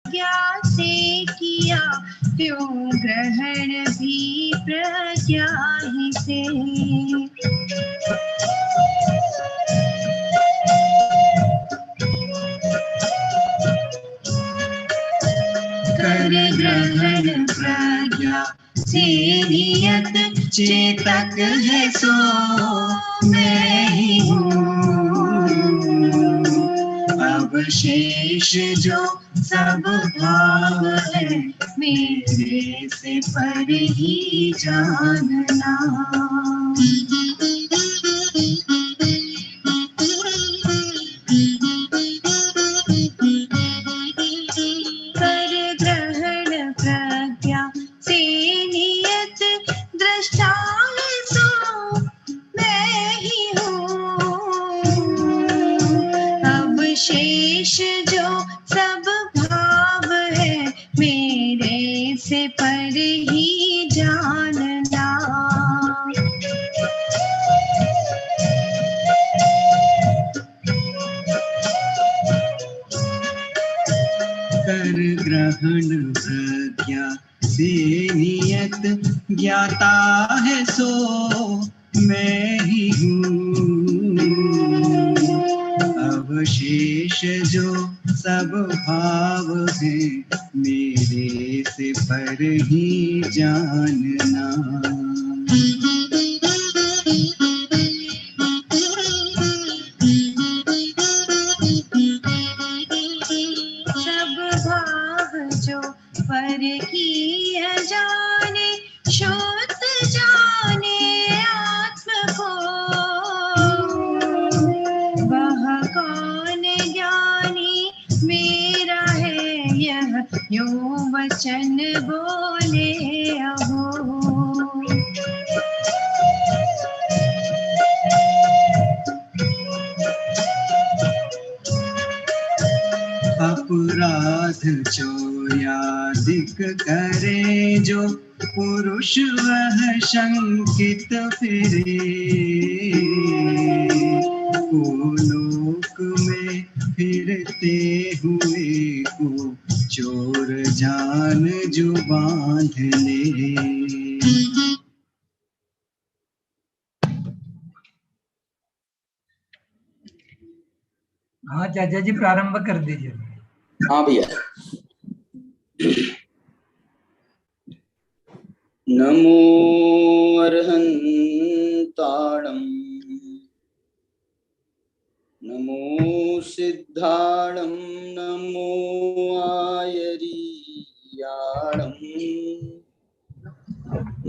प्रज्ञा से किया, क्यों ग्रहण भी प्रज्ञा ही से। कर ग्रहण प्रज्ञा से नियत, चेतक है सो मैं ही हूँ। अवशेष जो सब भाव है, मेरे से पर ही जानना। कर ग्रहण प्रज्ञा से नियत, दृष्टा है सो मैं ही हूँ। अवशेष जो सब भाव है, मेरे से पर ही जानना। कर ग्रहण प्रज्ञा से नियत, ज्ञाता है सो मैं ही हूँ। अवशेष जो सब भाव है, मेरे से पर ही जानना। सब भाव जो पर की जाने, श्रोत जाने आत्म को। वह कौन ज्ञानी मेरा है, यह यो वचन बोले अहो। अपराध चोर्यादिक करे जो पुरुष, वह शंकित फिरे। को लोक में फिरते हुए को, चोर जान जो बांध ले। हाँ चाचा जी प्रारंभ कर दीजिए। हाँ भैया। नमो अर्हन्ताणं, नमो सिद्धाणं, नमो आयरीयाणं,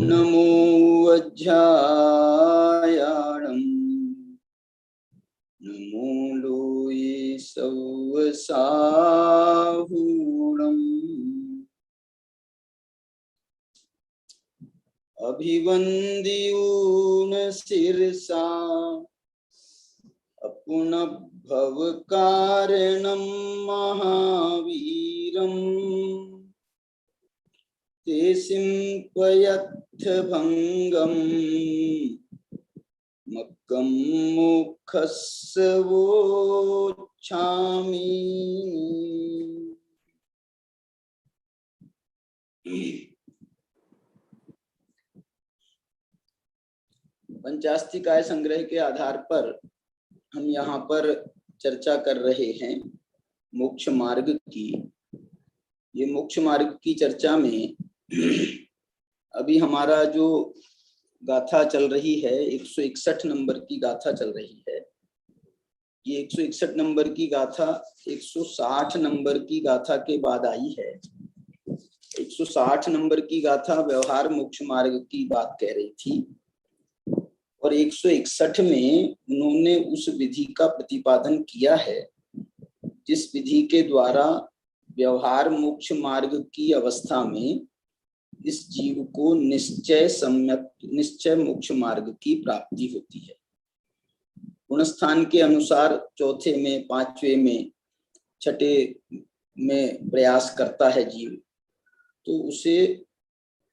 नमो वज्रायाणं, नमो लोये सौवसाहूणम्। अभिवन्द्यून शिरसा अपुनभवकारणं महावीरम्। ते सिंपयत्थभङ्गं मक्कं मोक्षस्य वोच्छामि। पंचास्तिकाय संग्रह के आधार पर हम यहाँ पर चर्चा कर रहे हैं मोक्ष मार्ग की। ये मोक्ष मार्ग की चर्चा में अभी हमारा जो गाथा चल रही है, 161 नंबर की गाथा चल रही है। ये 161 नंबर की गाथा 160 नंबर की गाथा के बाद आई है। 160 नंबर की गाथा व्यवहार मोक्ष मार्ग की बात कह रही थी और 161 में उन्होंने उस विधि का प्रतिपादन किया है जिस विधि के द्वारा व्यवहार मोक्ष मार्ग की अवस्था में इस जीव को निश्चय मोक्ष मार्ग की प्राप्ति होती है। गुणस्थान के अनुसार चौथे में, पांचवे में, छठे में प्रयास करता है जीव, तो उसे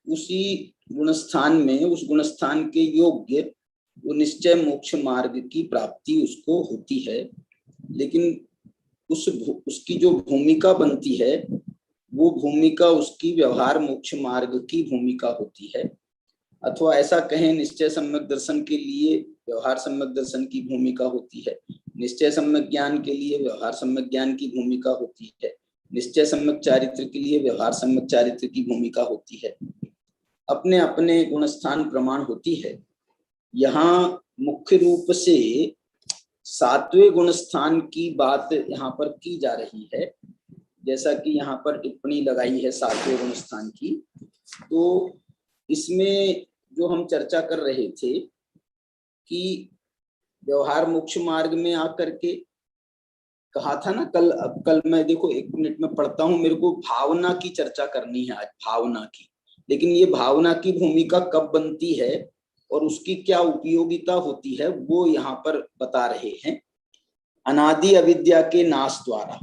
उसी गुणस्थान में, उस गुणस्थान के योग्य वो निश्चय मोक्ष मार्ग की प्राप्ति उसको होती है। लेकिन उसकी जो भूमिका बनती है वो भूमिका उसकी व्यवहार मोक्ष मार्ग की भूमिका होती है, अथवा ऐसा कहें निश्चय सम्यक दर्शन के लिए व्यवहार सम्यक दर्शन की भूमिका होती है, निश्चय सम्यक ज्ञान के लिए व्यवहार सम्यक ज्ञान की भूमिका होती है, निश्चय सम्यक चारित्र के लिए व्यवहार सम्यक चारित्र की भूमिका होती है। अपने अपने गुणस्थान प्रमाण होती है। यहाँ मुख्य रूप से 7वें गुणस्थान की बात यहाँ पर की जा रही है, जैसा कि यहाँ पर टिप्पणी लगाई है 7वें गुणस्थान की। तो इसमें जो हम चर्चा कर रहे थे कि व्यवहार मोक्ष मार्ग में आकर के कहा था ना कल, अब कल मैं देखो 1 मिनट में पढ़ता हूं, मेरे को भावना की चर्चा करनी है आज, भावना की। लेकिन ये भावना की भूमिका कब बनती है और उसकी क्या उपयोगिता होती है वो यहाँ पर बता रहे हैं। अनादि अविद्या के नाश द्वारा,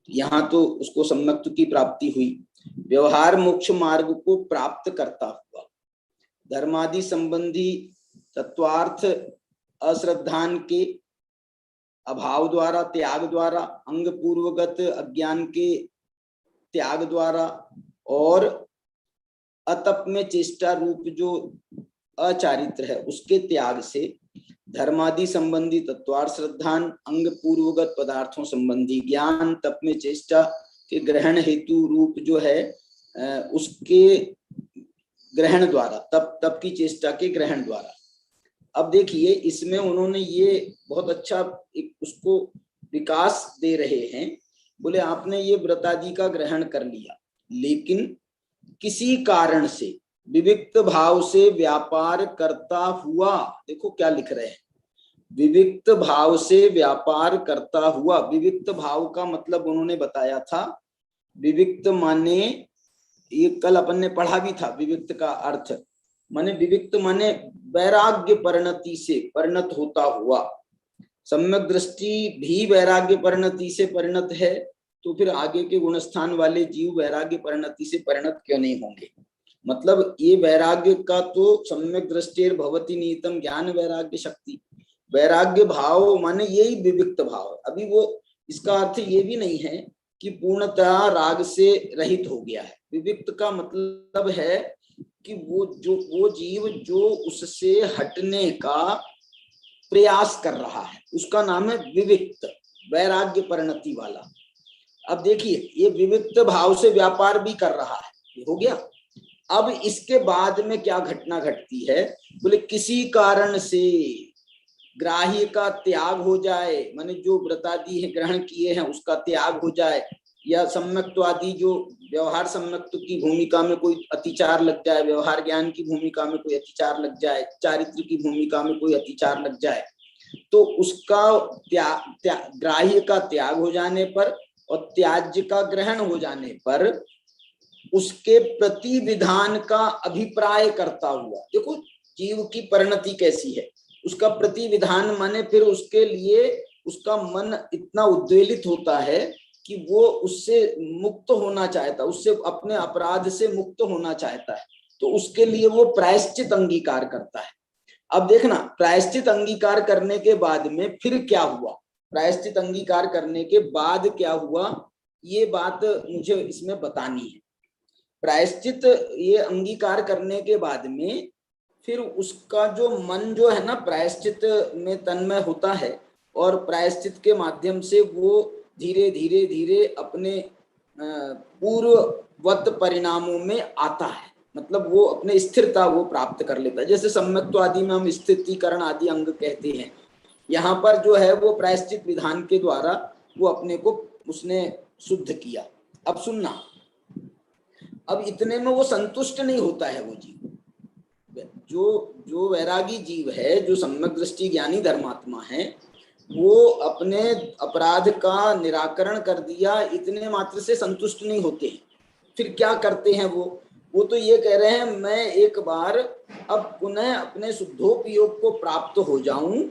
यहाँ तो उसको सम्यक्त की प्राप्ति हुई, व्यवहार मोक्ष मार्ग को प्राप्त करता हुआ धर्मादि संबंधी तत्वार्थ अश्रद्धान के अभाव द्वारा, त्याग द्वारा, अंग पूर्वगत अज्ञान के त्याग द्वारा और अतप में चेष्टा रूप जो अचारित्र है उसके त्याग से धर्मादि संबंधी तत्वार्थ श्रद्धान, अंग पूर्वगत पदार्थों संबंधी ज्ञान, तप में चेष्टा के ग्रहण हेतु रूप जो है उसके ग्रहण द्वारा, तप की चेष्टा के ग्रहण द्वारा। अब देखिए इसमें उन्होंने ये बहुत अच्छा एक उसको विकास दे रहे हैं। बोले आपने ये व्रतादि का ग्रहण कर लिया, लेकिन किसी कारण से विविक्त भाव से व्यापार करता हुआ, देखो क्या लिख रहे हैं, विविक्त भाव से व्यापार करता हुआ। विविक्त भाव का मतलब उन्होंने बताया था, विविक्त माने ये कल अपन ने पढ़ा भी था, विविक्त का अर्थ माने विविक्त माने वैराग्य परिणति से परिणत होता हुआ। सम्यक दृष्टि भी वैराग्य परिणति से परिणत है, तो फिर आगे के गुणस्थान वाले जीव वैराग्य परिणति से परिणत क्यों नहीं होंगे। मतलब ये वैराग्य का तो सम्यक दृष्टिर भवति निहितम ज्ञान वैराग्य शक्ति, वैराग्य भाव माने यही विविक्त भाव है। अभी वो इसका अर्थ ये भी नहीं है कि पूर्णतः राग से रहित हो गया है। विविक्त का मतलब है कि वो जीव जो उससे हटने का प्रयास कर रहा है उसका नाम है विविक्त, वैराग्य परिणति वाला। अब देखिए ये विविक्त भाव से व्यापार भी कर रहा है, ये हो गया। अब इसके बाद में क्या घटना घटती है, बोले किसी कारण से ग्राह्य का त्याग हो जाए, माने जो व्रतादि है ग्रहण किए हैं उसका त्याग हो जाए, या सम्यक्त्वादि जो व्यवहार सम्यक्त्व की भूमिका में कोई अतिचार लग जाए, व्यवहार ज्ञान की भूमिका में कोई अतिचार लग जाए, चारित्र की भूमिका में कोई अतिचार लग जाए, तो उसका ग्राह्य का त्याग हो जाने पर और त्याज्य का ग्रहण हो जाने पर उसके प्रति विधान का अभिप्राय करता हुआ, देखो जीव की परिणति कैसी है, उसका प्रति विधान माने फिर उसके लिए उसका मन इतना उद्वेलित होता है कि वो उससे मुक्त होना चाहता, उससे अपने अपराध से मुक्त होना चाहता है, तो उसके लिए वो प्रायश्चित अंगीकार करता है। अब देखना प्रायश्चित अंगीकार करने के बाद में फिर क्या हुआ, प्रायश्चित अंगीकार करने के बाद क्या हुआ, ये बात मुझे इसमें बतानी है। प्रायश्चित ये अंगीकार करने के बाद में फिर उसका जो मन जो है ना प्रायश्चित में तन्मय होता है और प्रायश्चित के माध्यम से वो धीरे धीरे धीरे अपने पूर्ववत परिणामों में आता है, मतलब वो अपने स्थिरता वो प्राप्त कर लेता है। जैसे सम्यक्त्व आदि में हम स्थितीकरण आदि अंग कहते हैं, यहाँ पर जो है वो प्रायश्चित विधान के द्वारा वो अपने को उसने शुद्ध किया। अब सुनना, अब इतने में वो संतुष्ट नहीं होता है वो जीव, जो वैरागी जीव है, जो सम्यक दृष्टि ज्ञानी धर्मात्मा है, वो अपने अपराध का निराकरण कर दिया इतने मात्र से संतुष्ट नहीं होते हैं। फिर क्या करते हैं वो तो ये कह रहे हैं मैं एक बार अब पुनः अपने शुद्धोपयोग को प्राप्त हो जाऊं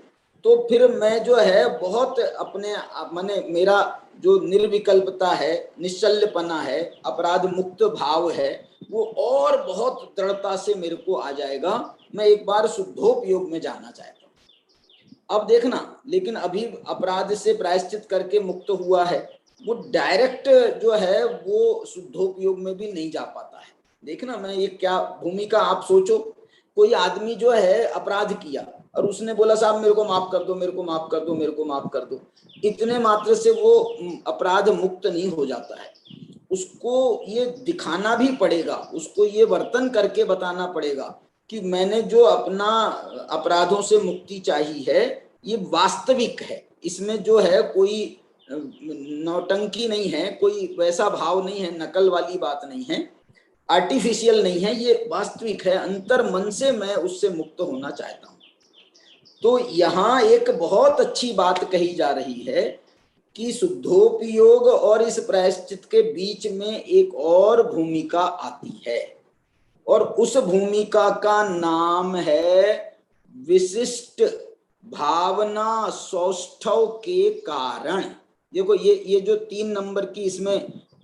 तो फिर मैं जो है बहुत अपने माने मेरा जो निर्विकल्पता है, निश्चल्यपना है, अपराध मुक्त भाव है, वो और बहुत दृढ़ता से मेरे को आ जाएगा, मैं एक बार शुद्धोपयोग में जाना चाहता हूँ। अब देखना, लेकिन अभी अपराध से प्रायश्चित करके मुक्त हुआ है, वो डायरेक्ट जो है वो शुद्धोपयोग में भी नहीं जा पाता है। देखना मैं ये क्या भूमिका, आप सोचो कोई आदमी जो है अपराध किया और उसने बोला साहब मेरे को माफ कर दो, मेरे को माफ कर दो, मेरे को माफ कर दो, इतने मात्र से वो अपराध मुक्त नहीं हो जाता है। उसको ये दिखाना भी पड़ेगा, उसको ये वर्तन करके बताना पड़ेगा कि मैंने जो अपना अपराधों से मुक्ति चाहिए है ये वास्तविक है, इसमें जो है कोई नौटंकी नहीं है, कोई वैसा भाव नहीं है, नकल वाली बात नहीं है, आर्टिफिशियल नहीं है, ये वास्तविक है, अंतर मन से मैं उससे मुक्त होना चाहता हूं। तो यहाँ एक बहुत अच्छी बात कही जा रही है कि शुद्धोपयोग और इस प्रायश्चित के बीच में एक और भूमिका आती है, और उस भूमिका का नाम है विशिष्ट भावना सौष्ठव के कारण। देखो ये जो 3 नंबर की इसमें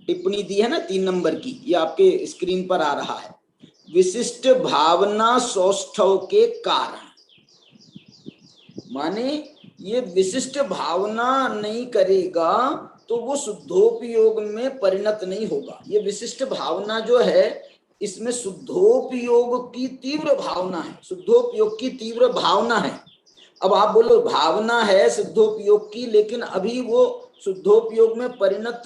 टिप्पणी दी है ना, 3 नंबर की, ये आपके स्क्रीन पर आ रहा है, विशिष्ट भावना सौष्ठव के कारण। माने ये विशिष्ट भावना नहीं करेगा तो वो शुद्धोपयोग में परिणत नहीं होगा। ये विशिष्ट भावना जो है इसमें शुद्धोपयोग की तीव्र भावना है, शुद्धोपयोग की तीव्र भावना है। अब आप बोलो भावना है शुद्धोपयोग की, लेकिन अभी वो शुद्धोपयोग में परिणत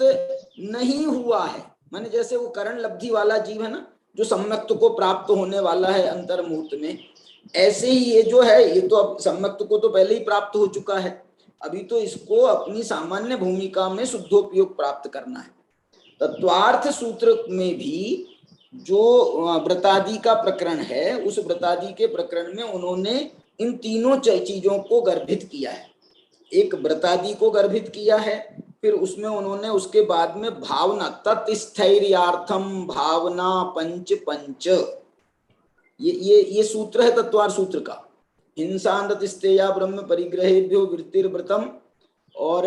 नहीं हुआ है। माने जैसे वो करण लब्धि वाला जीव है ना, जो सम्यक्त को प्राप्त होने वाला है अंतर्मुहूर्त में, ऐसे ही ये जो है ये तो अब सम्यक्त को तो पहले ही प्राप्त हो चुका है, अभी तो इसको अपनी सामान्य भूमिका में शुद्धोपयोग प्राप्त करना है। तत्वार्थ सूत्र में भी जो व्रतादि का प्रकरण है, उस व्रतादि के प्रकरण में उन्होंने इन तीनों चीजों को गर्भित किया है। एक व्रतादि को गर्भित किया है, फिर उसमें उन्होंने उसके बाद में भावना तत्स्थैर्यार्थम भावना पंच पंच, ये सूत्र है तत्वार सूत्र का। हिंसानतिस्तेया ब्रह्म परिग्रहेभ्यो वृत्तिर्व्रतम, और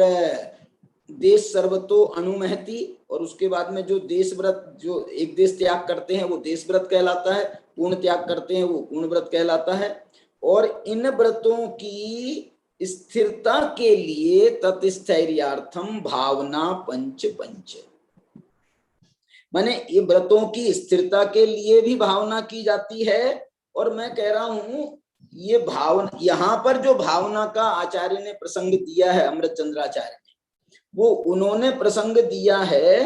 देश सर्वतो अनुमहति, और उसके बाद में जो देश व्रत, जो एक देश त्याग करते हैं वो देश व्रत कहलाता है, पूर्ण त्याग करते हैं वो पूर्ण व्रत कहलाता है। और इन व्रतों की स्थिरता के लिए तत्स्थैर्यार्थम भावना पंच पंच, माने ये व्रतों की स्थिरता के लिए भी भावना की जाती है। और मैं कह रहा हूं ये भावना, यहाँ पर जो भावना का आचार्य ने प्रसंग दिया है, अमृत चंद्राचार्य ने, वो उन्होंने प्रसंग दिया है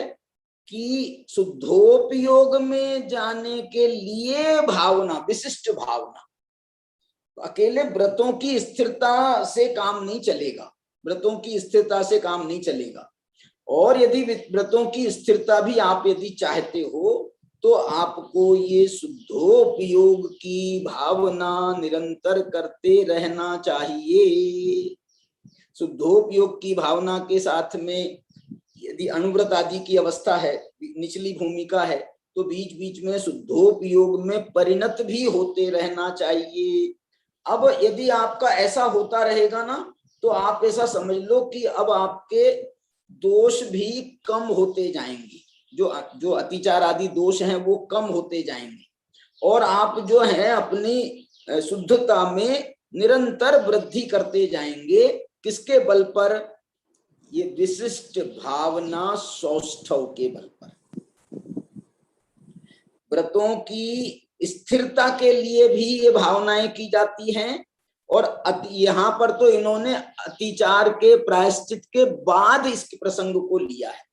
कि शुद्धोपयोग में जाने के लिए भावना, विशिष्ट भावना, अकेले व्रतों की स्थिरता से काम नहीं चलेगा, व्रतों की स्थिरता से काम नहीं चलेगा। और यदि व्रतों की स्थिरता भी आप यदि चाहते हो तो आपको ये शुद्धोपयोग की भावना निरंतर करते रहना चाहिए। शुद्धोपयोग की भावना के साथ में यदि अनुव्रत आदि की अवस्था है, निचली भूमिका है, तो बीच बीच में शुद्धोपयोग में परिणत भी होते रहना चाहिए। अब यदि आपका ऐसा होता रहेगा ना, तो आप ऐसा समझ लो कि अब आपके दोष भी कम होते जाएंगे, जो अतिचार आदि दोष हैं वो कम होते जाएंगे, और आप जो है अपनी शुद्धता में निरंतर वृद्धि करते जाएंगे। किसके बल पर? ये विशिष्ट भावना सौष्ठव के बल पर। व्रतों की स्थिरता के लिए भी ये भावनाएं की जाती हैं, और यहाँ पर तो इन्होंने अतिचार के प्रायश्चित के बाद इस प्रसंग को लिया है।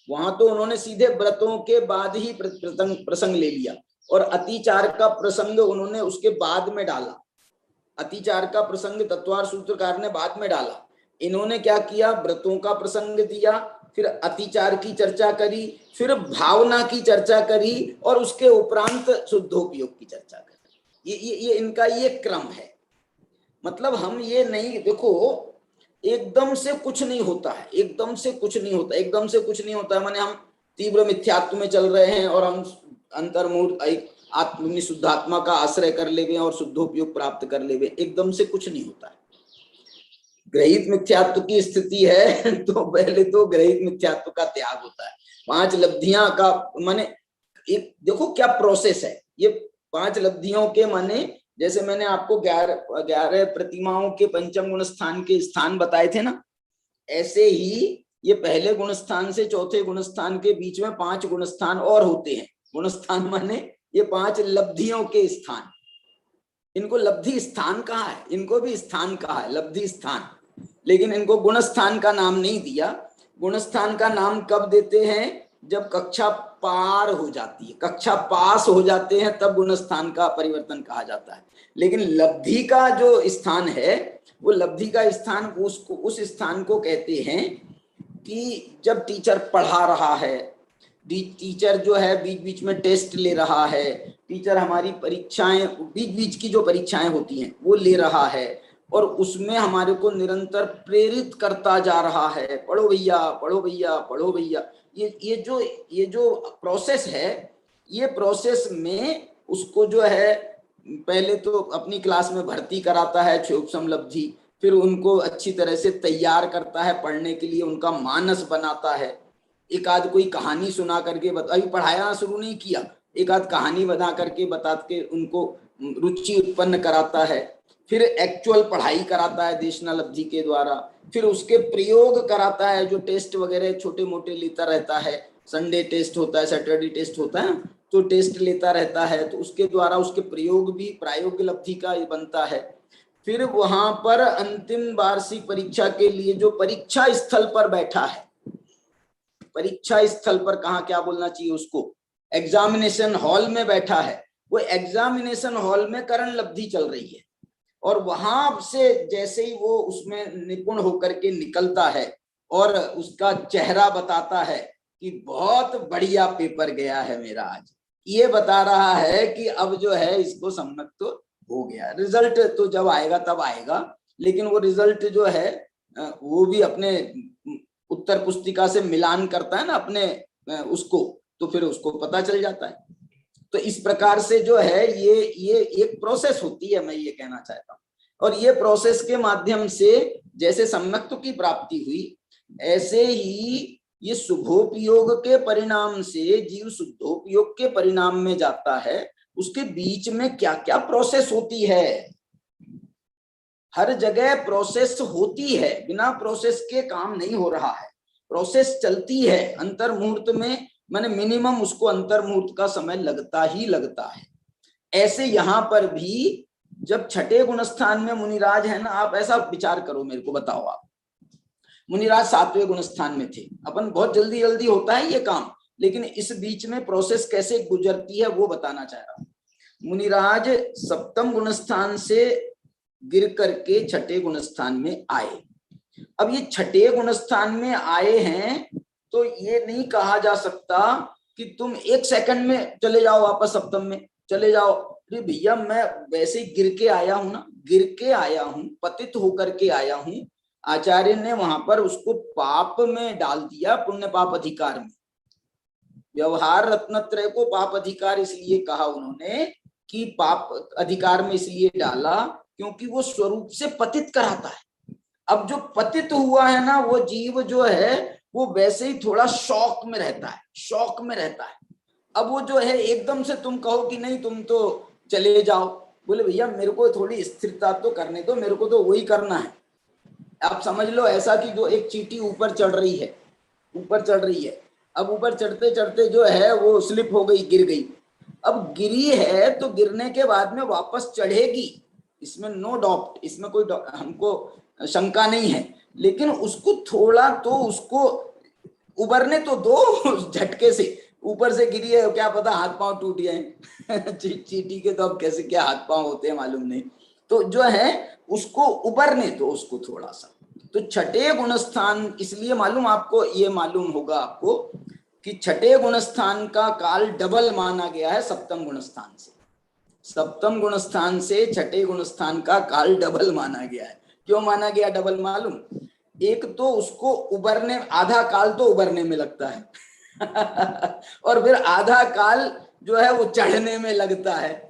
वहां तो उन्होंने सीधे व्रतों के बाद ही प्रसंग ले लिया, और अतिचार का प्रसंग उन्होंने उसके बाद में डाला। अतिचार का प्रसंग तत्वार सूत्रकार ने बाद में डाला। इन्होंने क्या किया, व्रतों का प्रसंग दिया, फिर अतिचार की चर्चा करी, फिर भावना की चर्चा करी, और उसके उपरांत शुद्धोपयोग की चर्चा करी। ये इनका ये क्रम है। मतलब हम ये नहीं, देखो एकदम से कुछ नहीं होता है, एकदम से कुछ नहीं होता, एकदम से कुछ नहीं होता है। माने हम तीव्र मिथ्यात्व में चल रहे हैं और हम अंतर्मुहूर्त आत्म शुद्धात्मा का आश्रय कर लेवे और शुद्धोपयोग प्राप्त कर लेवे, एकदम से कुछ नहीं होता है। ग्रहित मिथ्यात्व की स्थिति है तो पहले तो ग्रहित मिथ्यात्व का त्याग होता है। 5 लब्धियां का माने एक देखो क्या प्रोसेस है। ये 5 लब्धियों के माने, जैसे मैंने आपको 11 प्रतिमाओं के पंचम गुण स्थान के स्थान बताए थे ना, ऐसे ही ये पहले गुणस्थान से चौथे गुणस्थान के बीच में 5 गुणस्थान और होते हैं। गुणस्थान माने ये 5 लब्धियों के स्थान, इनको लब्धि स्थान कहा है, इनको भी स्थान कहा है, लब्धि स्थान, लेकिन इनको गुणस्थान का नाम नहीं दिया। गुणस्थान का नाम कब देते हैं? जब कक्षा पार हो जाती है, कक्षा पास हो जाते हैं, तब गुणस्थान का परिवर्तन कहा जाता है। लेकिन लब्धि का जो स्थान है, वो लब्धि का स्थान उसको, उस स्थान को कहते हैं कि जब टीचर पढ़ा रहा है, टीचर जो है बीच बीच में टेस्ट ले रहा है, टीचर हमारी परीक्षाएं, बीच बीच की जो परीक्षाएं होती हैं वो ले रहा है, और उसमें हमारे को निरंतर प्रेरित करता जा रहा है, पढ़ो भैया पढ़ो भैया पढ़ो भैया। ये जो प्रोसेस है, ये प्रोसेस में उसको जो है पहले तो अपनी क्लास में भर्ती कराता है क्षोभसम लब्धि, फिर उनको अच्छी तरह से तैयार करता है पढ़ने के लिए, उनका मानस बनाता है। एक आध कोई कहानी सुना करके अभी पढ़ाया शुरू नहीं किया, एक आध कहानी बना करके बता के उनको रुचि उत्पन्न कराता है, फिर एक्चुअल पढ़ाई कराता है देशना लब्धि के द्वारा, फिर उसके प्रयोग कराता है, जो टेस्ट वगैरह छोटे मोटे लेता रहता है, संडे टेस्ट होता है, सैटरडे टेस्ट होता है, तो टेस्ट लेता रहता है, तो उसके द्वारा उसके प्रयोग भी प्रायोगिक लब्धि का बनता है। फिर वहां पर अंतिम वार्षिक परीक्षा के लिए जो परीक्षा स्थल पर बैठा है, परीक्षा स्थल पर कहाँ क्या बोलना चाहिए उसको, एग्जामिनेशन हॉल में बैठा है, वो एग्जामिनेशन हॉल में करण लब्धि चल रही है, और वहां से जैसे ही वो उसमें निपुण होकर के निकलता है और उसका चेहरा बताता है कि बहुत बढ़िया पेपर गया है मेरा आज, ये बता रहा है कि अब जो है इसको सम्मत तो हो गया। रिजल्ट तो जब आएगा तब आएगा, लेकिन वो रिजल्ट जो है वो भी अपने उत्तर पुस्तिका से मिलान करता है ना अपने उसको, तो फिर उसको पता चल जाता है। तो इस प्रकार से जो है ये एक प्रोसेस होती है, मैं ये कहना चाहता हूँ। और ये प्रोसेस के माध्यम से जैसे सम्यक्त्व की प्राप्ति हुई, ऐसे ही ये शुभोपयोग के परिणाम से जीव शुद्धोपयोग के परिणाम में जाता है। उसके बीच में क्या क्या प्रोसेस होती है, हर जगह प्रोसेस होती है, बिना प्रोसेस के काम नहीं हो रहा है, प्रोसेस चलती है। अंतर मुहूर्त में माने मिनिमम उसको अंतर मुहूर्त का समय लगता ही लगता है। ऐसे यहाँ पर भी जब छठे गुणस्थान में मुनिराज है ना, आप ऐसा विचार करो, मेरे को बताओ आप, मुनिराज 7वें गुणस्थान में थे, अपन बहुत जल्दी जल्दी होता है ये काम, लेकिन इस बीच में प्रोसेस कैसे गुजरती है वो बताना चाह रहा हूं। मुनिराज 7वें गुणस्थान से गिर करके छठे गुणस्थान में आए। अब ये छठे गुणस्थान में आए हैं तो ये नहीं कहा जा सकता कि तुम 1 सेकंड में चले जाओ वापस 7वें में चले जाओ। अरे भैया मैं वैसे ही गिर के आया हूं ना, गिर के आया हूं, पतित होकर के आया हूं। आचार्य ने वहां पर उसको पाप में डाल दिया, पुण्य पाप अधिकार में। व्यवहार रत्नत्रय को पाप अधिकार इसलिए कहा उन्होंने कि पाप अधिकार में इसलिए डाला क्योंकि वो स्वरूप से पतित कराता है। अब जो पतित हुआ है ना, वो जीव जो है वो वैसे ही थोड़ा शौक में रहता है, शौक में रहता है। अब वो जो है एकदम से तुम कहो कि नहीं तुम तो चले जाओ, बोले भैया मेरे को थोड़ी स्थिरता तो करने दो, मेरे को तो वही करना है। आप समझ लो ऐसा कि जो एक चींटी ऊपर चढ़ रही है, ऊपर चढ़ रही है, अब ऊपर चढ़ते चढ़ते जो है वो स्लिप हो गई, गिर गई। अब गिरी है तो गिरने के बाद में वापस चढ़ेगी, इसमें नो डाउट, इसमें कोई हमको शंका नहीं है, लेकिन उसको थोड़ा तो उसको उबरने तो दो। झटके से ऊपर से गिरी है, क्या पता हाथ पांव टूट गए। चींटी के तो अब कैसे क्या हाथ पांव होते हैं मालूम नहीं, तो जो है उसको उबरने दो उसको थोड़ा सा। तो छठे गुणस्थान इसलिए मालूम आपको, ये मालूम होगा आपको कि छठे गुणस्थान का काल डबल माना गया है 7वें गुणस्थान से। 7वें गुणस्थान से छठे गुणस्थान का काल डबल माना गया है। क्यों माना गया डबल मालूम? एक तो उसको उबरने, आधा काल तो उबरने में लगता है और फिर आधा काल जो है वो चढ़ने में लगता है।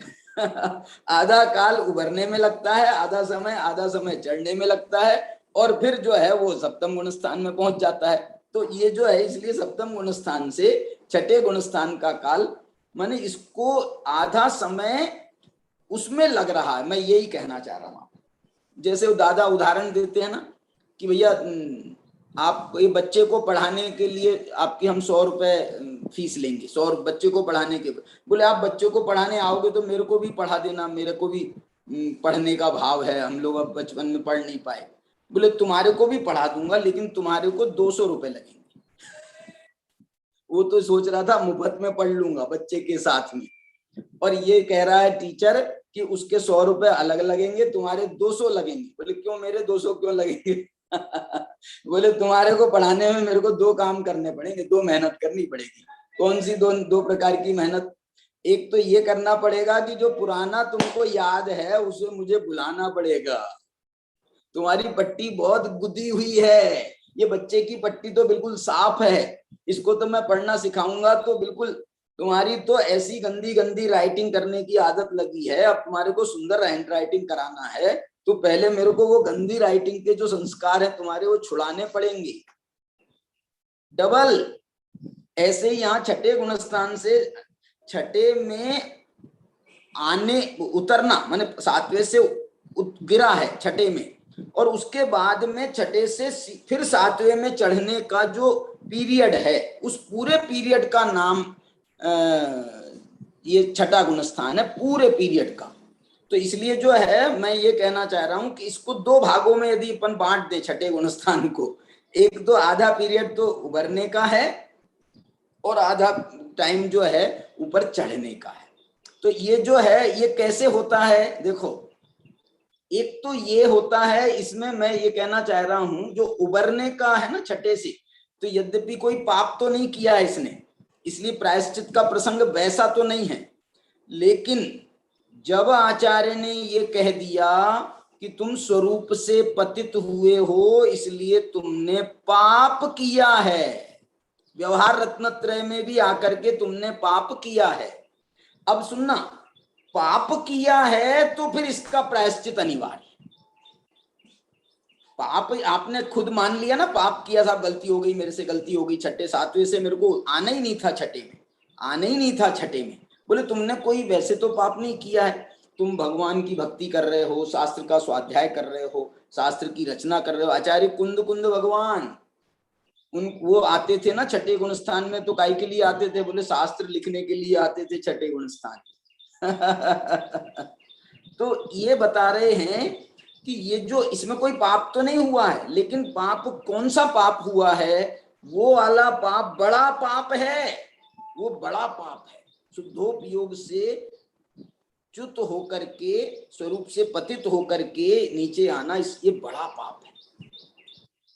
आधा काल उबरने में लगता है, आधा समय चढ़ने में लगता है, और फिर जो है वो 7वें गुणस्थान में पहुंच जाता है। तो ये जो है इसलिए 7वें गुणस्थान से छठे गुणस्थान का काल माने इसको आधा समय उसमें लग रहा है, मैं यही कहना चाह रहा हूँ। जैसे वो दादा उदाहरण देते हैं ना कि भैया आप ये बच्चे को पढ़ाने के लिए आपकी हम 100 रुपए फीस लेंगे, 100 बच्चे को पढ़ाने के। बोले आप बच्चों को पढ़ाने आओगे तो मेरे को भी पढ़ा देना, मेरे को भी पढ़ने का भाव है, हम लोग अब बचपन में पढ़ नहीं पाए। बोले तुम्हारे को भी पढ़ा दूंगा लेकिन तुम्हारे को 200 रुपए लगेंगे। वो तो सोच रहा था मुफ्त में पढ़ लूंगा बच्चे के साथ में, और ये कह रहा है टीचर कि उसके 100 रुपए अलग लगेंगे, तुम्हारे 200 लगेंगे। बोले क्यों मेरे 200 क्यों लगेंगे? बोले तुम्हारे को पढ़ाने में मेरे को 2 काम करने पड़ेंगे, 2 मेहनत करनी पड़ेगी। कौन सी 2 प्रकार की मेहनत? एक तो ये करना पड़ेगा कि जो पुराना तुमको याद है उसे मुझे भुलाना पड़ेगा। तुम्हारी पट्टी बहुत गुदी हुई है, ये बच्चे की पट्टी तो बिल्कुल साफ है, इसको तो मैं पढ़ना सिखाऊंगा तो बिल्कुल, तुम्हारी तो ऐसी गंदी गंदी राइटिंग करने की आदत लगी है, अब तुम्हारे को सुंदर हैंड राइटिंग कराना है तो पहले मेरे को वो गंदी राइटिंग के जो संस्कार है तुम्हारे वो छुड़ाने पड़ेंगे। डबल ऐसे ही यहाँ छठे गुणस्थान से छठे में आने उतरना, माने 7वें से गिरा है छठे में, और उसके बाद में छठे से फिर 7वें में चढ़ने का जो पीरियड है उस पूरे पीरियड का नाम ये छठा गुणस्थान है, पूरे पीरियड का। तो इसलिए जो है मैं ये कहना चाह रहा हूं कि इसको 2 भागों में यदि अपन बांट दे छठे गुणस्थान को, एक तो आधा पीरियड तो उभरने का है और आधा टाइम जो है ऊपर चढ़ने का है। तो ये जो है ये कैसे होता है, देखो एक तो ये होता है, इसमें मैं ये कहना चाह रहा हूं जो उबरने का है ना छठे से, तो यद्यपि कोई पाप तो नहीं किया है इसने, इसलिए प्रायश्चित का प्रसंग वैसा तो नहीं है, लेकिन जब आचार्य ने ये कह दिया कि तुम स्वरूप से पतित हुए हो इसलिए तुमने पाप किया है, व्यवहार रत्नत्रय में भी आकर के तुमने पाप किया है। अब सुनना, पाप किया है तो फिर इसका प्रायश्चित अनिवार्य। पाप आपने खुद मान लिया ना, पाप किया, साहब गलती हो गई, मेरे से गलती हो गई, छठे 7वें से मेरे को आना ही नहीं था, छठे में आना ही नहीं था छठे में। बोले तुमने कोई वैसे तो पाप नहीं किया है, तुम भगवान की भक्ति कर रहे हो, शास्त्र का स्वाध्याय कर रहे हो, शास्त्र की रचना कर रहे हो। आचार्य कुंद कुंद भगवान वो आते थे ना छठे गुणस्थान में, तो काय के लिए आते थे? बोले शास्त्र लिखने के लिए आते थे छठे गुणस्थान। तो ये बता रहे हैं कि ये जो इसमें कोई पाप तो नहीं हुआ है, लेकिन पाप कौन सा पाप हुआ है? वो वाला पाप बड़ा पाप है, वो बड़ा पाप है। शुद्धोपयोग से च्युत होकर के, स्वरूप से पतित होकर के नीचे आना, ये बड़ा पाप है।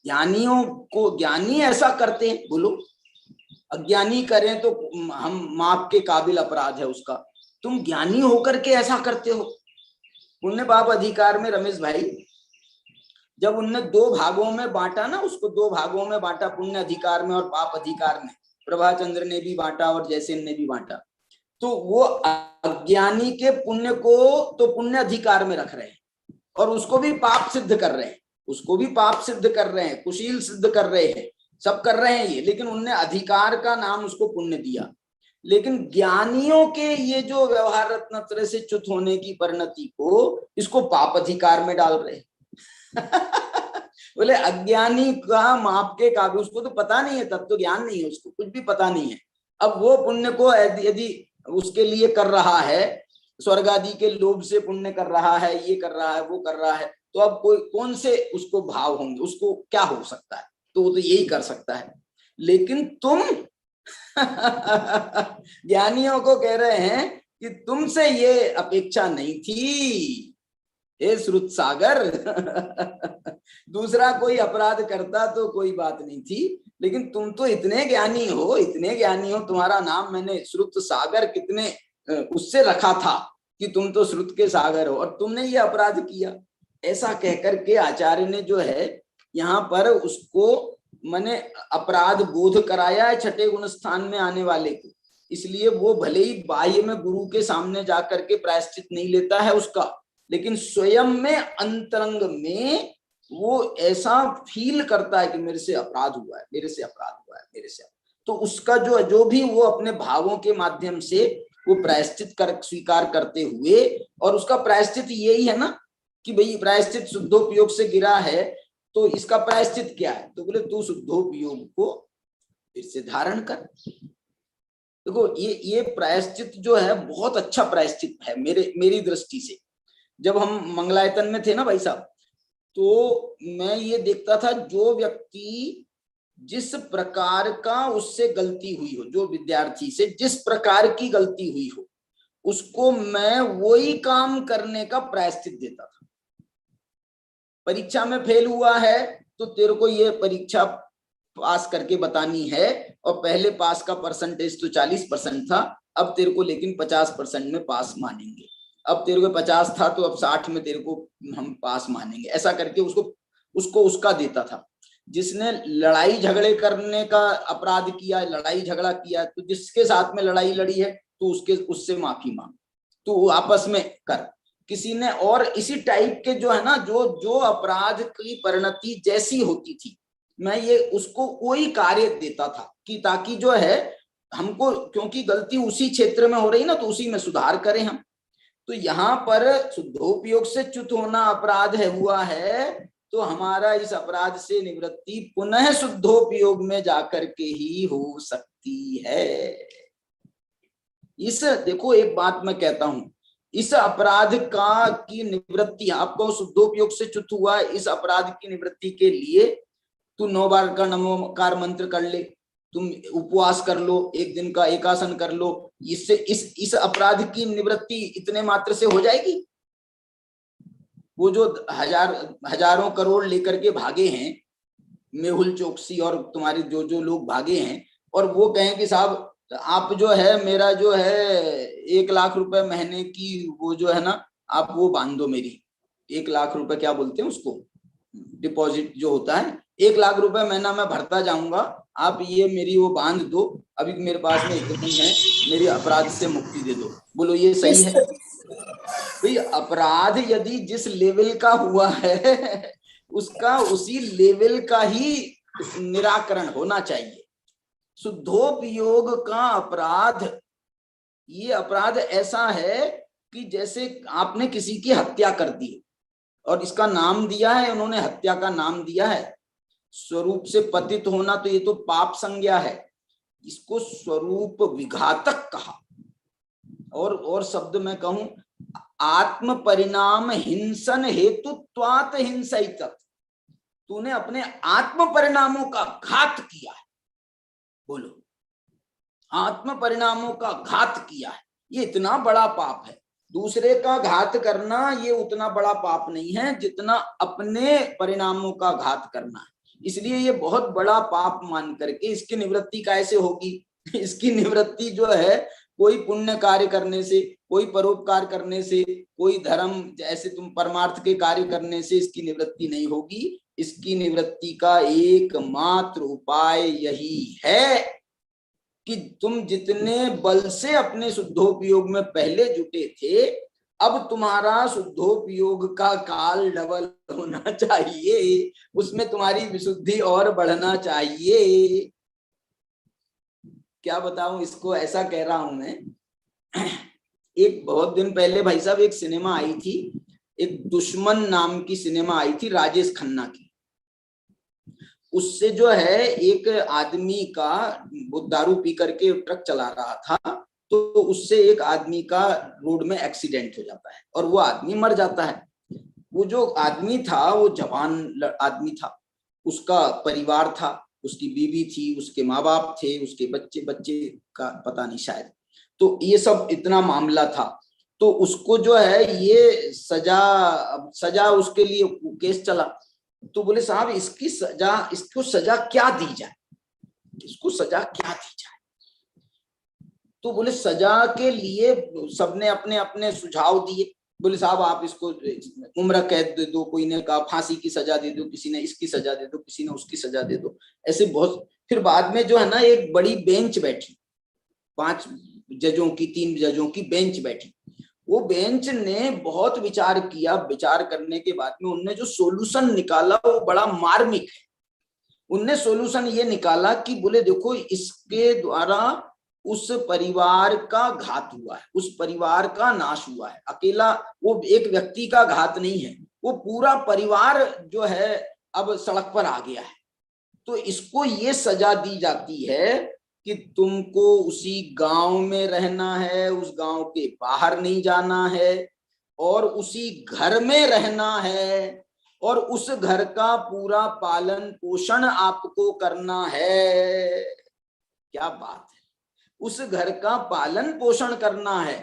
ज्ञानियों को, ज्ञानी ऐसा करते हैं, बोलो अज्ञानी करें तो हम माप के काबिल अपराध है उसका, तुम ज्ञानी होकर के ऐसा करते हो। पुण्य पाप अधिकार में रमेश भाई जब उनने 2 भागों में बांटा ना, उसको 2 भागों में बांटा, पुण्य अधिकार में और पाप अधिकार में, प्रभाचंद्र ने भी बांटा और जयसेन ने भी बांटा, तो वो अज्ञानी के पुण्य को तो पुण्य अधिकार में रख रहे हैं और उसको भी पाप सिद्ध कर रहे हैं, उसको भी पाप सिद्ध कर रहे हैं, कुशील सिद्ध कर रहे हैं, सब कर रहे हैं ये, लेकिन उनने अधिकार का नाम उसको पुण्य दिया। लेकिन ज्ञानियों के ये जो व्यवहार रत्नत्रय से च्युत होने की परिणति को, इसको पाप अधिकार में डाल रहे बोले अज्ञानी का माप के काबिल, उसको तो पता नहीं है, तब तो ज्ञान नहीं है, उसको कुछ भी पता नहीं है। अब वो पुण्य को यदि उसके लिए कर रहा है, स्वर्ग आदि के लोभ से पुण्य कर रहा है, ये कर रहा है, वो कर रहा है, तो अब कोई कौन से उसको भाव होंगे, उसको क्या हो सकता है? तो वो तो यही कर सकता है। लेकिन तुम ज्ञानियों को कह रहे हैं कि तुमसे ये अपेक्षा नहीं थी हे श्रुत सागर। दूसरा कोई अपराध करता तो कोई बात नहीं थी, लेकिन तुम तो इतने ज्ञानी हो, इतने ज्ञानी हो, तुम्हारा नाम मैंने श्रुत सागर कितने उससे रखा था कि तुम तो श्रुत के सागर हो, और तुमने ये अपराध किया। ऐसा कहकर के आचार्य ने जो है यहाँ पर उसको मैंने अपराध बोध कराया है छठे गुण स्थान में आने वाले को। इसलिए वो भले ही बाह्य में गुरु के सामने जाकर के प्रायश्चित नहीं लेता है उसका, लेकिन स्वयं में अंतरंग में वो ऐसा फील करता है कि मेरे से अपराध हुआ है, मेरे से अपराध हुआ है, मेरे से। तो उसका जो भी वो अपने भावों के माध्यम से वो प्रायश्चित कर स्वीकार करते हुए, और उसका प्रायश्चित यही है ना कि भाई प्रायश्चित शुद्धोपयोग से गिरा है तो इसका प्रायश्चित क्या है? तो बोले तू शुद्धोपयोग को फिर से धारण कर। देखो ये प्रायश्चित जो है बहुत अच्छा प्रायश्चित है मेरी दृष्टि से। जब हम मंगलायतन में थे ना भाई साहब, तो मैं ये देखता था जो व्यक्ति जिस प्रकार का उससे गलती हुई हो, जो विद्यार्थी से जिस प्रकार की गलती हुई हो, उसको मैं वही काम करने का प्रायश्चित देता था। परीक्षा में फेल हुआ है तो तेरे को ये परीक्षा पास करके बतानी है, और पहले पास का परसेंटेज तो 40% था, अब तेरे को लेकिन 50% में पास मानेंगे। अब तेरे को 50 था तो अब 60 में तेरे को हम पास मानेंगे। ऐसा करके उसको उसका देता था। जिसने लड़ाई झगड़े करने का अपराध किया, लड़ाई झगड़ा किया, तो जिसके साथ में लड़ाई लड़ी है तो उससे माफी मांग, तो आपस में कर। किसी ने और इसी टाइप के जो है ना, जो अपराध की परिणति जैसी होती थी, मैं ये उसको कोई कार्य देता था कि ताकि जो है हमको, क्योंकि गलती उसी क्षेत्र में हो रही ना, तो उसी में सुधार करें हम। तो यहाँ पर शुद्धोपयोग से च्युत होना अपराध है हुआ है, तो हमारा इस अपराध से निवृत्ति पुनः शुद्धोपयोग में जाकर के ही हो सकती है। देखो एक बात मैं कहता हूं, इस अपराध का की निवृत्ति, आपको शुद्धोपयोग से च्युत हुआ, इस अपराध की निवृत्ति के लिए तू 9 बार का नमोकार मंत्र कर ले, तुम उपवास कर लो, एक दिन का एकासन कर लो, इससे इस अपराध की निवृत्ति इतने मात्र से हो जाएगी। वो जो हजारों करोड़ लेकर के भागे हैं, मेहुल चोकसी और तुम्हारे जो लोग भागे हैं, और वो कहें कि साहब आप जो है मेरा जो है 1 लाख रुपए महीने की वो जो है ना, आप वो बांध दो मेरी 1 लाख रुपए, क्या बोलते हैं उसको, डिपॉजिट जो होता है, 1 लाख रुपए महीना मैं भरता जाऊंगा, आप ये मेरी वो बांध दो, अभी मेरे पास में इतनी है, मेरी अपराध से मुक्ति दे दो। बोलो ये सही है? भाई अपराध यदि जिस लेवल का हुआ है उसका उसी लेवल का ही निराकरण होना चाहिए। शुद्धोपयोग का अपराध, ये अपराध ऐसा है कि जैसे आपने किसी की हत्या कर दी और इसका नाम दिया है, उन्होंने हत्या का नाम दिया है, स्वरूप से पतित होना, तो ये तो पाप संज्ञा है, इसको स्वरूप विघातक कहा। और शब्द में कहूं, आत्म परिणाम हिंसन हेतुत्वात् हिंसित, तूने अपने आत्म परिणामों का घात किया है। बोलो, आत्म परिणामों का घात किया है, ये इतना बड़ा पाप है। दूसरे का घात करना ये उतना बड़ा पाप नहीं है जितना अपने परिणामों का घात करना है। इसलिए ये बहुत बड़ा पाप मान करके इसकी निवृत्ति कैसे होगी? इसकी निवृत्ति जो है कोई पुण्य कार्य करने से, कोई परोपकार करने से, कोई धर्म जैसे तुम परमार्थ के कार्य करने से इसकी निवृत्ति नहीं होगी। इसकी निवृत्ति का एकमात्र उपाय यही है कि तुम जितने बल से अपने शुद्धोपयोग में पहले जुटे थे, अब तुम्हारा शुद्धोपयोग का काल डबल होना चाहिए, उसमें तुम्हारी विशुद्धि और बढ़ना चाहिए। क्या बताऊं इसको, ऐसा कह रहा हूं मैं। एक बहुत दिन पहले भाई साहब एक सिनेमा आई थी, एक दुश्मन नाम की सिनेमा आई थी राजेश खन्ना की। उससे जो है एक आदमी का, वो दारू पी करके ट्रक चला रहा था, तो उससे एक आदमी का रोड में एक्सीडेंट हो जाता है और वो आदमी मर जाता है। वो जो आदमी था वो जवान आदमी था, उसका परिवार था, उसकी बीवी थी, उसके माँ बाप थे, उसके बच्चे का पता नहीं शायद, तो ये सब इतना मामला था। तो उसको जो है ये सजा उसके लिए केस चला। तो बोले साहब इसको सजा क्या दी जाए, इसको सजा क्या दी जाए? तो बोले सजा के लिए सबने अपने अपने सुझाव दिए। बोले साहब आप इसको उम्र कैद दे दो, कोई ने कहा फांसी की सजा दे दो, किसी ने इसकी सजा दे दो, किसी ने उसकी सजा दे दो, ऐसे बहुत। फिर बाद में जो है ना एक बड़ी बेंच बैठी, 5 जजों की, 3 जजों की बेंच बैठी। वो बेंच ने बहुत विचार किया, विचार करने के बाद में उनने जो सोल्यूशन निकाला वो बड़ा मार्मिक है। उनने सोल्यूशन ये निकाला कि बोले देखो इसके द्वारा उस परिवार का घात हुआ है, उस परिवार का नाश हुआ है। अकेला वो एक व्यक्ति का घात नहीं है, वो पूरा परिवार जो है अब सड़क पर आ गया है, तो इसको ये सजा दी जाती है कि तुमको उसी गांव में रहना है, उस गांव के बाहर नहीं जाना है, और उसी घर में रहना है, और उस घर का पूरा पालन पोषण आपको करना है। क्या बात है, उस घर का पालन पोषण करना है।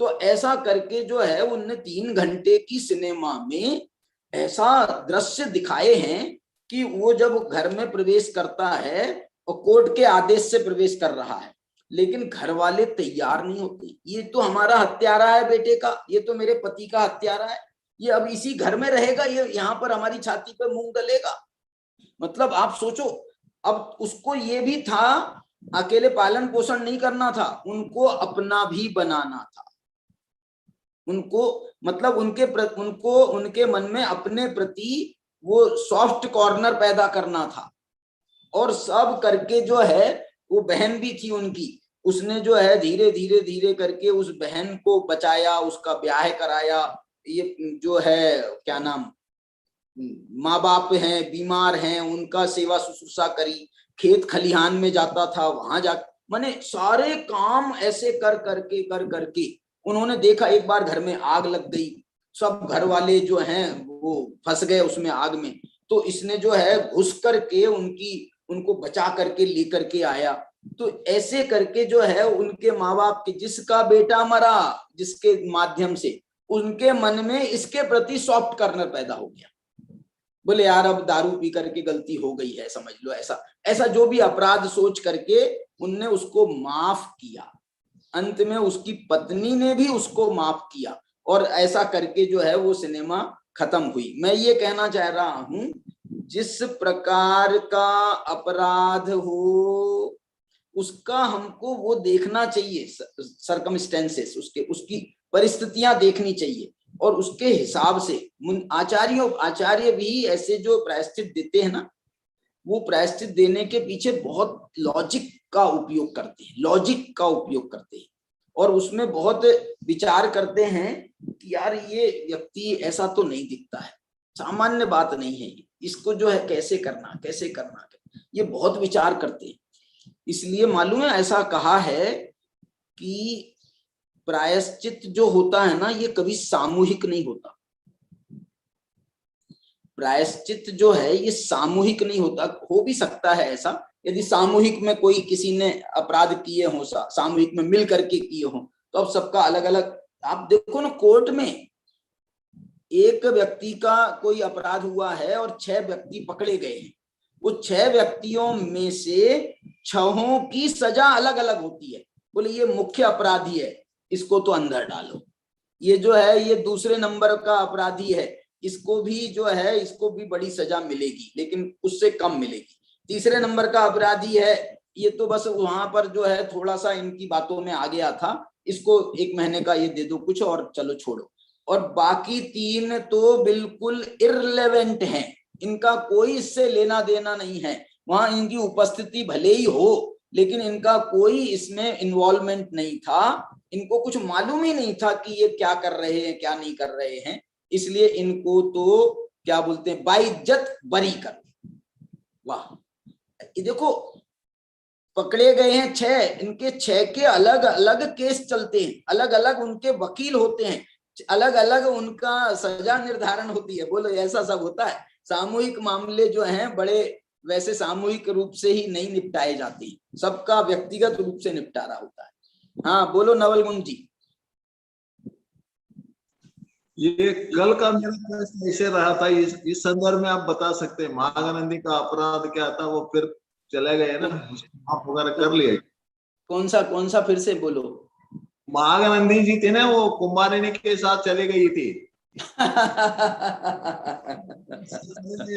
तो ऐसा करके जो है उनने 3 घंटे की सिनेमा में ऐसा दृश्य दिखाए हैं कि वो जब घर में प्रवेश करता है और कोर्ट के आदेश से प्रवेश कर रहा है, लेकिन घर वाले तैयार नहीं होते। ये तो हमारा हत्यारा है बेटे का, ये तो मेरे पति का हत्यारा है, ये अब इसी घर में रहेगा, ये यहाँ पर हमारी छाती पे मूंग डलेगा। मतलब आप सोचो, अब उसको ये भी था, अकेले पालन पोषण नहीं करना था, उनको अपना भी बनाना था। उनको मतलब उनके मन में अपने प्रति वो सॉफ्ट कॉर्नर पैदा करना था। और सब करके जो है, वो बहन भी थी उनकी, उसने जो है धीरे धीरे धीरे करके उस बहन को बचाया, उसका ब्याह कराया। ये जो है क्या नाम, माँ बाप हैं, बीमार हैं, उनका सेवा शुश्रूषा करी, खेत खलिहान में जाता था, वहां जा माने सारे काम ऐसे कर करके उन्होंने देखा। एक बार घर में आग लग गई, सब घर वाले जो हैं वो फंस गए उसमें आग में, तो इसने जो है घुस करके उनको बचा करके लेकर के आया। तो ऐसे करके जो है उनके माँ बाप के, जिसका बेटा मरा, जिसके माध्यम से उनके मन में इसके प्रति सॉफ्ट कॉर्नर पैदा हो गया। बोले यार अब दारू पी करके गलती हो गई है, समझ लो, ऐसा जो भी अपराध सोच करके उनने उसको माफ किया। अंत में उसकी पत्नी ने भी उसको माफ किया, और ऐसा करके जो है वो सिनेमा खत्म हुई। मैं ये कहना चाह रहा हूं, जिस प्रकार का अपराध हो उसका हमको वो देखना चाहिए, सर्कमस्टेंसेस, उसकी परिस्थितियां देखनी चाहिए, और उसके हिसाब से आचार्य भी ऐसे जो प्रायश्चित देते हैं ना, वो प्रायश्चित देने के पीछे बहुत लॉजिक का उपयोग करते हैं, और उसमें बहुत विचार करते हैं कि यार ये व्यक्ति ऐसा तो नहीं दिखता है, सामान्य बात नहीं है, इसको जो है कैसे करना, ये बहुत विचार करते हैं। इसलिए मालूम है ऐसा कहा है कि प्रायश्चित जो होता है ना, ये कभी सामूहिक नहीं होता। प्रायश्चित जो है ये सामूहिक नहीं होता। हो भी सकता है ऐसा, यदि सामूहिक में कोई किसी ने अपराध किए हो, सामूहिक में मिल करके किए हो, तो अब सबका अलग अलग। आप देखो ना, कोर्ट में एक व्यक्ति का कोई अपराध हुआ है और 6 व्यक्ति पकड़े गए हैं, वो 6 व्यक्तियों में से 6 की सजा अलग अलग होती है। बोले ये मुख्य अपराधी है, इसको तो अंदर डालो, ये जो है ये दूसरे नंबर का अपराधी है, इसको भी जो है इसको भी बड़ी सजा मिलेगी, लेकिन उससे कम मिलेगी। तीसरे नंबर का अपराधी है, ये तो बस वहां पर जो है थोड़ा सा इनकी बातों में आ गया था, इसको 1 महीने का ये दे दो कुछ और चलो छोड़ो। और बाकी 3 तो बिल्कुल इररिलेवेंट हैं, इनका कोई इससे लेना देना नहीं है, वहां इनकी उपस्थिति भले ही हो लेकिन इनका कोई इसमें इन्वॉल्वमेंट नहीं था, इनको कुछ मालूम ही नहीं था कि ये क्या कर रहे हैं क्या नहीं कर रहे हैं, इसलिए इनको तो क्या बोलते हैं, बाइज्जत बरी कर। वाह, ये देखो पकड़े गए हैं 6, इनके 6 के अलग अलग केस चलते हैं, अलग अलग उनके वकील होते हैं, अलग अलग उनका सजा निर्धारण होती है। बोलो ऐसा सब होता है? सामूहिक मामले जो हैं बड़े वैसे सामूहिक रूप से ही नहीं निपटाए जाते, सबका व्यक्तिगत रूप से निपटारा होता है। हाँ बोलो नवल गुण जी। ये कल का मेरा प्रश्न ऐसे रहा था, इस संदर्भ में आप बता सकते हैं महागणंदी का अपराध क्या था? वो फिर चले गए ना, आप वगैरह कर लिए। कौन सा फिर से बोलो। महागणंदी जी थी ना, वो कुमारिनी के साथ चली गई थी।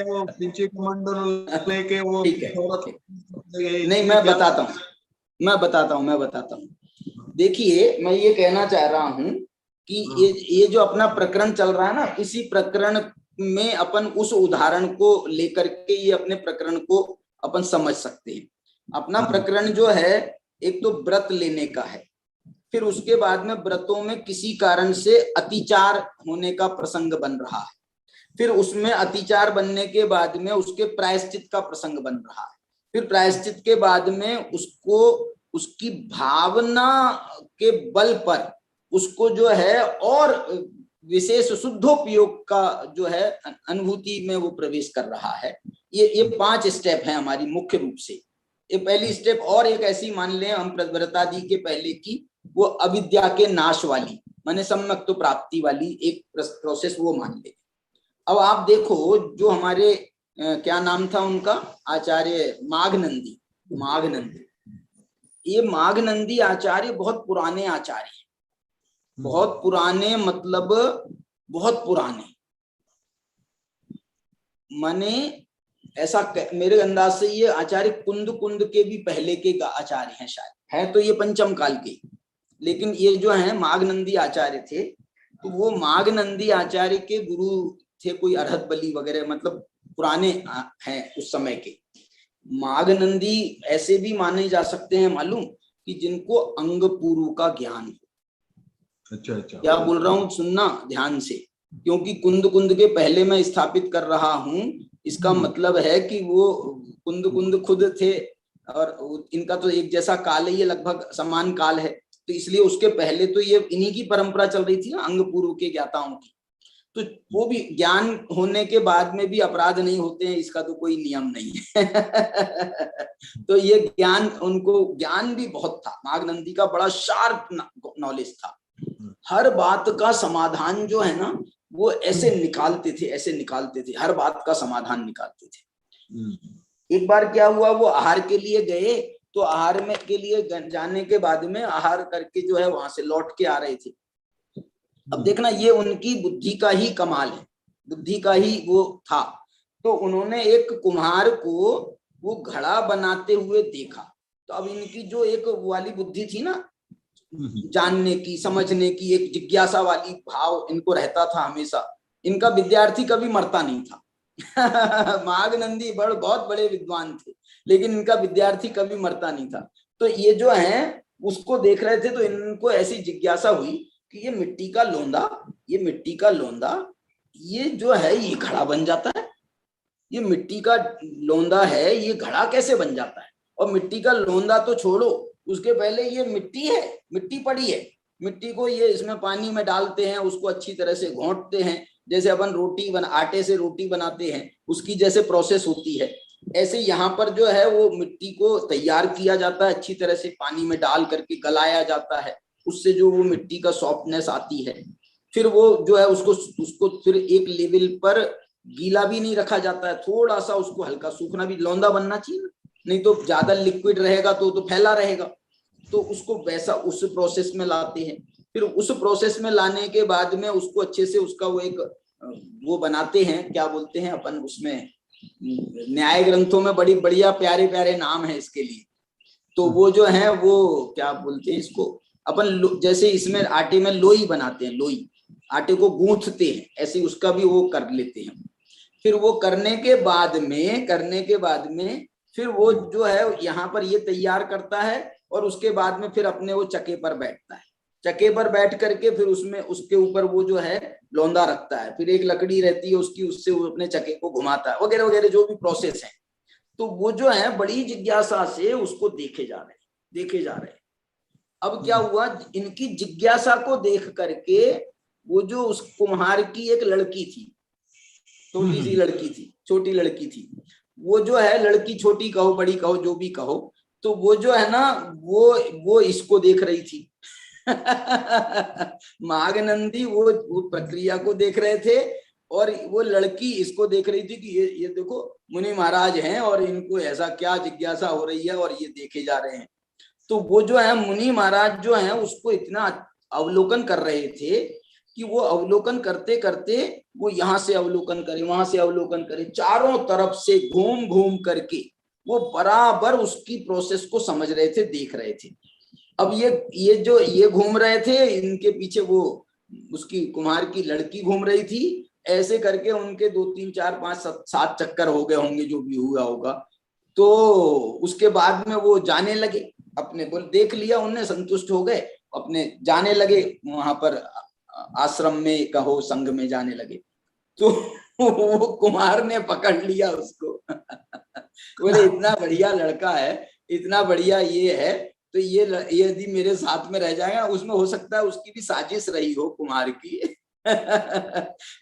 वो पीछे कमंडल लेके वो नहीं, मैं बताता हूँ। देखिए मैं ये कहना चाह रहा हूँ कि ये जो अपना प्रकरण चल रहा है ना, इसी प्रकरण में अपन उस उदाहरण को लेकर के ये अपने प्रकरण को अपन समझ सकते हैं। अपना प्रकरण जो है एक तो व्रत लेने का है, फिर उसके बाद में व्रतों में किसी कारण से अतिचार होने का प्रसंग बन रहा है। फिर उसमें अतिचार बनने के बाद में उसके प्रायश्चित का प्रसंग बन रहा है। फिर प्रायश्चित के बाद में उसको उसकी भावना के बल पर उसको जो है और विशेष शुद्धोपयोग का जो है अनुभूति में वो प्रवेश कर रहा है। ये 5 स्टेप है हमारी मुख्य रूप से। ये पहली स्टेप, और एक ऐसी मान लें हम व्रतादि के पहले की, वो अविद्या के नाश वाली माने सम्यक तो प्राप्ति वाली एक प्रोसेस, वो मान ले। अब आप देखो जो हमारे क्या नाम था उनका, आचार्य माघनंदी। ये माघनंदी आचार्य बहुत पुराने आचार्य हैं, बहुत पुराने, मतलब बहुत पुराने, माने ऐसा मेरे अंदाज से ये आचार्य कुंद के भी पहले के आचार्य हैं शायद, है तो ये पंचम काल के, लेकिन ये जो है माघनंदी आचार्य थे। तो वो माघनंदी आचार्य के गुरु थे कोई अरहत बली वगैरह, मतलब पुराने हैं उस समय के। माघनंदी ऐसे भी माने जा सकते हैं मालूम, कि जिनको अंग पूर्व का ज्ञान हो। अच्छा। क्या बोल रहा हूँ सुनना ध्यान से, क्योंकि कुंद के पहले मैं स्थापित कर रहा हूँ, इसका मतलब है कि वो कुंद खुद थे और इनका तो एक जैसा काल है, ये लगभग समान काल है, तो इसलिए उसके पहले तो ये इन्हीं की परंपरा चल रही थी ना, अंग पूर्व के ज्ञाताओं की। तो वो भी ज्ञान होने के बाद में भी अपराध नहीं होते हैं, इसका तो कोई नियम नहीं है। तो ये ज्ञान, उनको ज्ञान भी बहुत था। माघनंदी का बड़ा शार्प नॉलेज था, हर बात का समाधान जो है ना वो ऐसे निकालते थे, हर बात का समाधान निकालते थे। एक बार क्या हुआ, वो आहार के लिए गए, तो आहार में के लिए जाने के बाद में आहार करके जो है वहां से लौट के आ रहे थे। अब देखना, ये उनकी बुद्धि का ही कमाल है, बुद्धि का ही वो था। तो उन्होंने एक कुम्हार को वो घड़ा बनाते हुए देखा। तो अब इनकी जो एक वाली बुद्धि थी ना, जानने की, समझने की, एक जिज्ञासा वाली भाव इनको रहता था हमेशा। इनका विद्यार्थी कभी मरता नहीं था। माघनंदी बहुत बड़े विद्वान थे, लेकिन इनका विद्यार्थी कभी मरता नहीं था। तो ये जो है उसको देख रहे थे, तो इनको ऐसी जिज्ञासा हुई कि ये मिट्टी का लोंदा, ये जो है ये घड़ा बन जाता है, ये मिट्टी का लोंदा है, ये घड़ा कैसे बन जाता है? और मिट्टी का लोंदा तो छोड़ो, उसके पहले ये मिट्टी है, मिट्टी पड़ी है, मिट्टी को ये इसमें पानी में डालते हैं, उसको अच्छी तरह से घोंटते हैं, जैसे अपन आटे से रोटी बनाते हैं, उसकी जैसे प्रोसेस होती है, ऐसे यहाँ पर जो है वो मिट्टी को तैयार किया जाता है, अच्छी तरह से पानी में डाल करके गलाया जाता है, उससे जो वो मिट्टी का सॉफ्टनेस आती है। फिर वो जो है उसको फिर एक लेवल पर गीला भी नहीं रखा जाता है, थोड़ा सा उसको हल्का सूखना भी, लौंदा बनना चाहिए, नहीं तो ज्यादा लिक्विड रहेगा तो फैला रहेगा। तो उसको वैसा उस प्रोसेस में लाते हैं। फिर उस प्रोसेस में लाने के बाद में उसको अच्छे से उसका वो एक वो बनाते हैं, क्या बोलते हैं अपन, उसमें न्याय ग्रंथों में बड़ी बढ़िया प्यारे प्यारे नाम है इसके लिए। तो वो जो है वो क्या बोलते हैं इसको, अपन जैसे इसमें आटे में लोई बनाते हैं, लोई आटे को गूंथते हैं, ऐसे उसका भी वो कर लेते हैं। फिर वो करने के बाद में फिर वो जो है यहाँ पर ये तैयार करता है, और उसके बाद में फिर अपने वो चक्के पर बैठता है, चक्के पर बैठ करके फिर उसमें उसके ऊपर वो जो है लौंदा रखता है, फिर एक लकड़ी रहती है उसकी, उससे वो अपने चक्के को घुमाता है, वगैरह वगैरह जो भी प्रोसेस है। तो वो जो है बड़ी जिज्ञासा से उसको देखे जा रहे हैं। अब क्या हुआ, इनकी जिज्ञासा को देख करके वो जो उस कुम्हार की एक लड़की थी, छोटी लड़की थी, वो जो है लड़की, छोटी कहो बड़ी कहो जो भी कहो, तो वो जो है ना वो इसको देख रही थी। माघनंदी वो प्रक्रिया को देख रहे थे, और वो लड़की इसको देख रही थी कि ये देखो मुनि महाराज हैं और इनको ऐसा क्या जिज्ञासा हो रही है, और ये देखे जा रहे हैं। तो वो जो है मुनि महाराज जो है उसको इतना अवलोकन कर रहे थे कि वो अवलोकन करते करते वो यहाँ से अवलोकन करे, वहां से अवलोकन करे, चारों तरफ से घूम घूम करके वो बराबर उसकी प्रोसेस को समझ रहे थे, देख रहे थे। अब ये घूम रहे थे, इनके पीछे वो उसकी कुम्हार की लड़की घूम रही थी, ऐसे करके उनके 2 3 4 5 7 चक्कर हो गए होंगे, जो भी हुआ होगा। तो उसके बाद में वो जाने लगे, अपने बोल देख लिया उनने, संतुष्ट हो गए, अपने जाने लगे वहां पर आश्रम में कहो संघ में जाने लगे। तो वो कुमार ने पकड़ लिया उसको। बोले इतना बढ़िया लड़का है, इतना बढ़िया ये है, तो ये यदि मेरे साथ में रह जाएगा, उसमें हो सकता है उसकी भी साजिश रही हो कुमार की।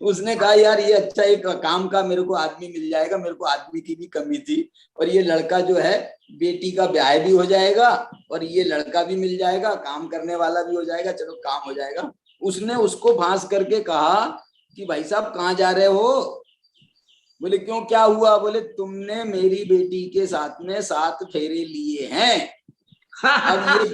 उसने कहा यार ये अच्छा एक काम का मेरे को आदमी मिल जाएगा, मेरे को आदमी की भी कमी थी, और ये लड़का जो है बेटी का ब्याह भी हो जाएगा और ये लड़का भी मिल जाएगा, काम करने वाला भी हो जाएगा, चलो काम हो जाएगा। उसने उसको फांस करके कहा कि भाई साहब कहाँ जा रहे हो? बोले क्यों, क्या हुआ? बोले तुमने मेरी बेटी के साथ में 7 फेरे लिए हैं, अब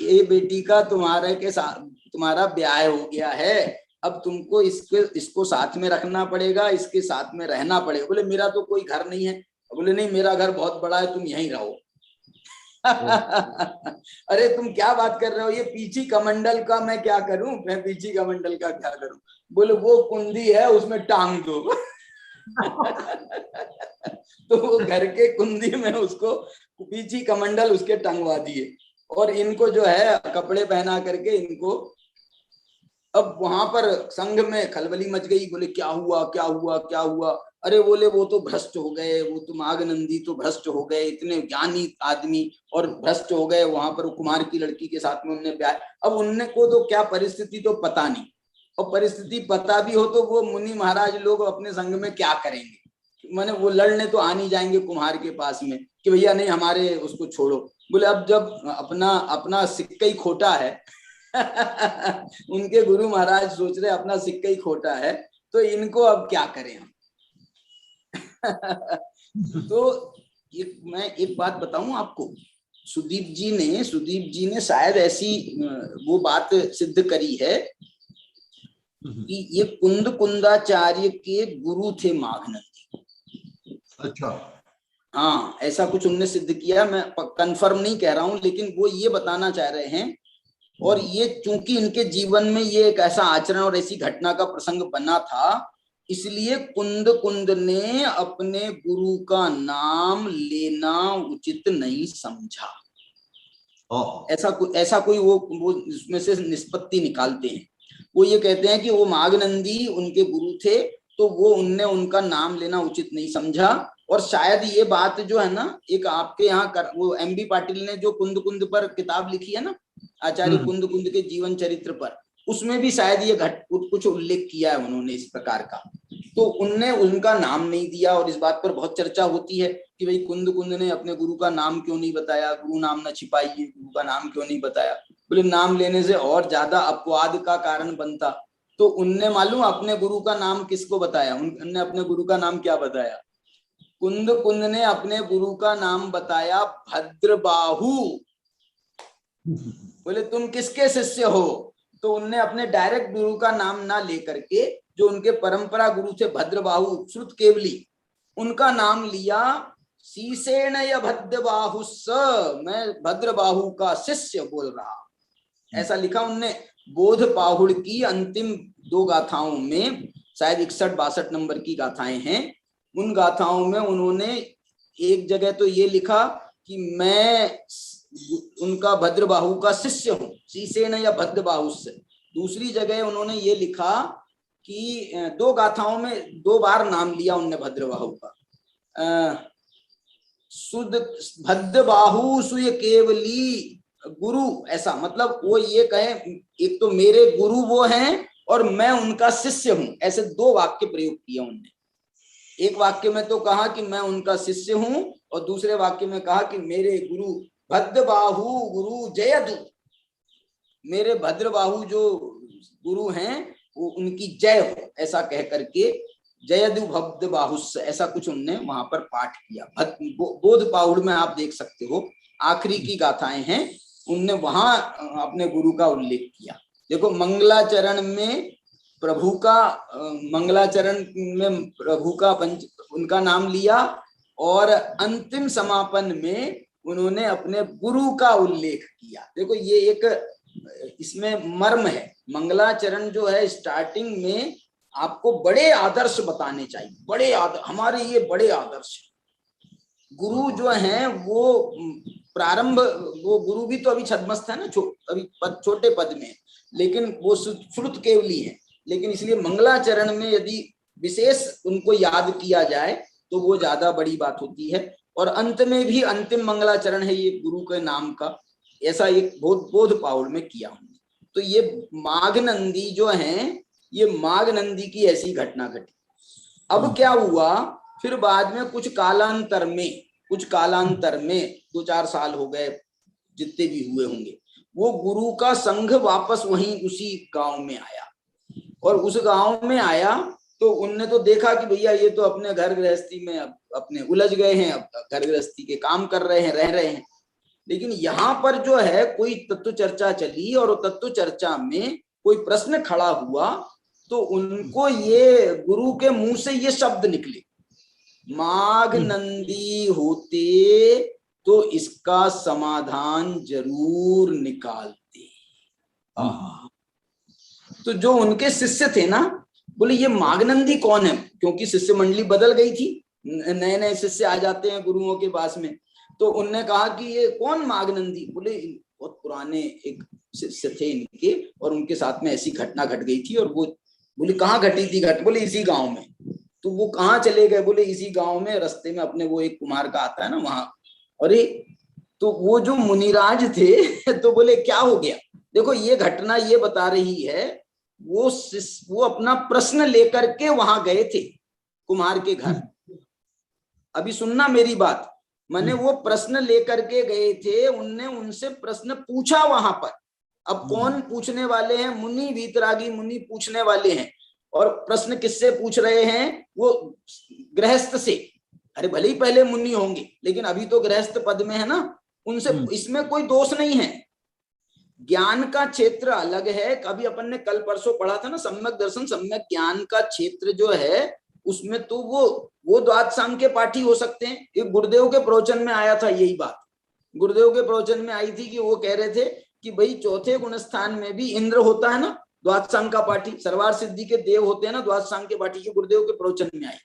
ये बेटी का तुम्हारे के साथ तुम्हारा ब्याह हो गया है, अब तुमको इसको साथ में रखना पड़ेगा, इसके साथ में रहना पड़ेगा। बोले मेरा तो कोई घर नहीं है। बोले नहीं, मेरा घर बहुत बड़ा है, तुम यहीं रहो। अरे तुम क्या बात कर रहे हो, ये पीछी कमंडल का मैं क्या करूं, मैं पीछी कमंडल का क्या करूं? बोले वो कुंडी है उसमें टांग दो। तो वो घर के कुंडी में उसको पीछी कमंडल उसके टंगवा दिए, और इनको जो है कपड़े पहना करके इनको, अब वहां पर संघ में खलबली मच गई। बोले क्या हुआ, क्या हुआ, क्या हुआ? अरे बोले वो तो भ्रष्ट हो गए, वो तो माघनंदी तो भ्रष्ट हो गए, इतने ज्ञानी आदमी और भ्रष्ट हो गए। वहां पर कुमार की लड़की के साथ में उनने प्यार, अब उनने को तो क्या परिस्थिति तो पता नहीं, और परिस्थिति पता भी हो तो वो मुनि महाराज लोग अपने संग में क्या करेंगे? माने वो लड़ने तो आ नहीं जाएंगे कुम्हार के पास में कि भैया नहीं हमारे उसको छोड़ो। बोले अब जब अपना अपना सिक्का ही खोटा है, उनके गुरु महाराज सोच रहे अपना सिक्का ही खोटा है, तो इनको अब क्या करें हम? तो मैं एक बात बताऊं आपको, सुदीप जी ने शायद ऐसी वो बात सिद्ध करी है कि ये कुंदाचार्य के गुरु थे माघनंदी। अच्छा, हाँ ऐसा कुछ उनने सिद्ध किया, मैं कंफर्म नहीं कह रहा हूं, लेकिन वो ये बताना चाह रहे हैं। और ये चूंकि इनके जीवन में ये एक ऐसा आचरण और ऐसी घटना का प्रसंग बना था, इसलिए कुंद ने अपने गुरु का नाम लेना उचित नहीं समझा। ऐसा कोई वो इसमें से निष्पत्ति निकालते हैं। वो ये कहते हैं कि वो माघनंदी उनके गुरु थे, तो वो उनने उनका नाम लेना उचित नहीं समझा। और शायद ये बात जो है ना, एक आपके यहाँ वो एमबी पाटिल ने जो कुंद पर किताब लिखी है ना, आचार्य कुंद के जीवन चरित्र पर, उसमें भी शायद ये कुछ उल्लेख किया है उन्होंने इस प्रकार का। तो उनने उनका नाम नहीं दिया, और इस बात पर बहुत चर्चा होती है कि भाई कुंद ने अपने गुरु का नाम क्यों नहीं बताया, गुरु नाम न छिपाइए, गुरु का नाम क्यों नहीं बताया? बोले नाम लेने से और ज्यादा अपवाद का कारण बनता। तो उनने मालूम अपने गुरु का नाम किसको बताया? उनने अपने गुरु का नाम क्या बताया? कुंद ने अपने गुरु का नाम बताया भद्रबाहु। बोले तुम किसके शिष्य हो? तो उनने अपने डायरेक्ट गुरु का नाम ना लेकर के, जो उनके परंपरा गुरु थे भद्रबाहु श्रुत केवली, उनका नाम लिया। शीशेण य भद्रबाहु स, मैं भद्रबाहु का शिष्य बोल रहा, ऐसा लिखा उनने। बोध पाहुड़ की अंतिम 2 गाथाओं में, शायद 61-62 नंबर की गाथाएं हैं, उन गाथाओं में उन्होंने एक जगह तो ये लिखा कि मैं उनका भद्रबाहु का शिष्य हूं, शीशेन या भद्रबाहु से। दूसरी जगह उन्होंने ये लिखा कि 2 गाथाओं में 2 बार नाम लिया उनने भद्रबाहु का। सुद भद्रबाहु सुय केवली गुरु, ऐसा मतलब वो ये कहे एक तो मेरे गुरु वो हैं और मैं उनका शिष्य हूं, ऐसे 2 वाक्य प्रयोग किए उनने। एक वाक्य में तो कहा कि मैं उनका शिष्य हूं, और दूसरे वाक्य में कहा कि मेरे गुरु भद्रबाहु गुरु जयदु, मेरे भद्रबाहु जो गुरु हैं वो उनकी जय हो, ऐसा कह करके जयदु भद्रबाहुस, ऐसा कुछ उनने वहां पर पाठ किया। बोध पाहुड़ में आप देख सकते हो, आखिरी की गाथाएं हैं, उनने वहां अपने गुरु का उल्लेख किया। देखो मंगलाचरण में प्रभु का, मंगलाचरण में प्रभु का उनका नाम लिया, और अंतिम समापन में उन्होंने अपने गुरु का उल्लेख किया। देखो ये एक इसमें मर्म है। मंगलाचरण जो है स्टार्टिंग में आपको बड़े आदर्श बताने चाहिए, बड़े हमारे ये बड़े आदर्श। गुरु जो हैं वो प्रारंभ, वो गुरु भी तो अभी छद्मस्त है ना, अभी छोटे पद में, लेकिन वो श्रुत केवली है। लेकिन इसलिए मंगलाचरण में यदि विशेष उनको याद किया जाए तो वो ज्यादा बड़ी बात होती है। और अंत में भी अंतिम मंगलाचरण है ये गुरु के नाम का, ऐसा एक बोध पाउल में किया हमने। तो ये माघ नंदी जो हैं, ये माघ नंदी की ऐसी घटना घटी। अब क्या हुआ, फिर बाद में कुछ कालांतर में 2-4 साल हो गए, जितने भी हुए होंगे, वो गुरु का संघ वापस वहीं उसी गांव में आया। और उस गांव में आया तो उनने तो देखा कि भैया ये तो अपने घर गृहस्थी में अपने उलझ गए हैं, अब घर गृहस्थी के काम कर रहे हैं, रह रहे हैं। लेकिन यहाँ पर जो है कोई तत्व चर्चा चली, और तत्व चर्चा में कोई प्रश्न खड़ा हुआ तो उनको ये गुरु के मुंह से ये शब्द निकले, माघ नंदी होते तो इसका समाधान जरूर निकालते। तो जो उनके शिष्य थे ना, बोले ये माघ नंदी कौन है, क्योंकि शिष्य मंडली बदल गई थी, नए नए शिष्य आ जाते हैं गुरुओं के पास में। तो उनने कहा कि ये कौन माघ नंदी, बोले बहुत पुराने एक शिष्य थे इनके, और उनके साथ में ऐसी घटना घट गई थी। और वो बोले कहाँ घटी थी घट, बोले इसी गांव में। तो वो कहाँ चले गए, बोले इसी गांव में, रास्ते में अपने वो एक कुमार का आता है ना वहां। अरे तो वो जो मुनिराज थे तो बोले क्या हो गया, देखो ये घटना ये बता रही है, वो अपना प्रश्न लेकर के वहां गए थे कुमार के घर। अभी सुनना मेरी बात, मैंने वो प्रश्न लेकर के गए थे, उनने उनसे प्रश्न पूछा वहां पर। अब कौन पूछने वाले हैं, मुनि, वीतरागी मुनि पूछने वाले हैं। और प्रश्न किससे पूछ रहे हैं, वो गृहस्थ से। अरे भले ही पहले मुनि होंगे, लेकिन अभी तो गृहस्थ पद में है ना, उनसे इसमें कोई दोष नहीं है। ज्ञान का क्षेत्र अलग है। कभी अपन ने कल परसों पढ़ा था ना, सम्यक दर्शन सम्यक ज्ञान का क्षेत्र जो है, उसमें तो वो द्वादश सांग के पाठी हो सकते हैं। ये गुरुदेव के प्रवचन में आया था, यही बात गुरुदेव के प्रवचन में आई थी कि वो कह रहे थे कि भाई चौथे गुण स्थान में भी इंद्र होता है ना द्वादश सांग का पाठी, सर्वार सिद्धि के देव होते हैं ना द्वादश सांग के पाठी, के गुरुदेव के प्रवचन में आए।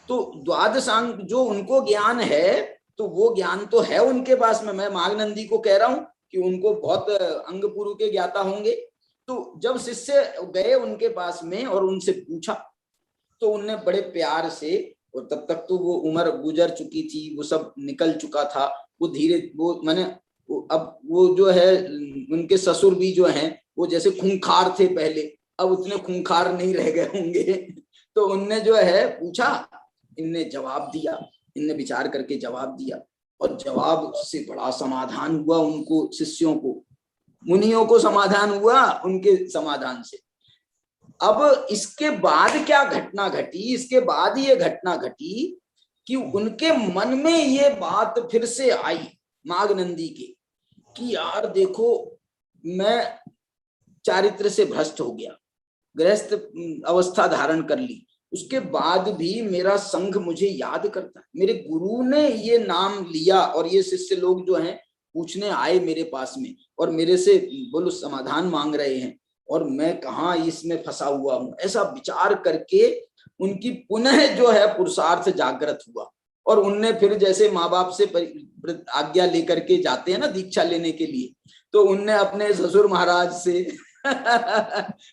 तो द्वादश सांग जो उनको ज्ञान है, तो वो ज्ञान तो है उनके पास में। मैं माघ नंदी को कह रहा हूं कि उनको बहुत अंग पुरु के ज्ञाता होंगे। तो जब शिष्य गए उनके पास में और उनसे पूछा, तो उनने बड़े प्यार से, और तब तक तो वो उम्र गुजर चुकी थी, वो सब निकल चुका था, वो धीरे वो मैंने अब वो जो है उनके ससुर भी जो हैं वो जैसे खूंखार थे पहले, अब उतने खूंखार नहीं रह गए होंगे। तो उनने जो है पूछा, इनने जवाब दिया, इनने विचार करके जवाब दिया, और जवाब से बड़ा समाधान हुआ उनको, शिष्यों को, मुनियों को समाधान हुआ उनके समाधान से। अब इसके बाद क्या घटना घटी, इसके बाद ये घटना घटी कि उनके मन में ये बात फिर से आई माघ नंदी के, कि यार देखो मैं चारित्र से भ्रष्ट हो गया, गृहस्थ अवस्था धारण कर ली, उसके बाद भी मेरा संघ मुझे याद करता है, मेरे गुरु ने ये नाम लिया, और ये शिष्य लोग जो हैं पूछने आए मेरे पास में, और मेरे से बोलो समाधान मांग रहे हैं, और मैं कहाँ इसमें फंसा हुआ हूँ। ऐसा विचार करके उनकी पुनः जो है पुरुषार्थ जागृत हुआ। और उनने फिर जैसे माँ बाप से आज्ञा लेकर के जाते हैं ना दीक्षा लेने के लिए, तो उनने अपने ससुर महाराज से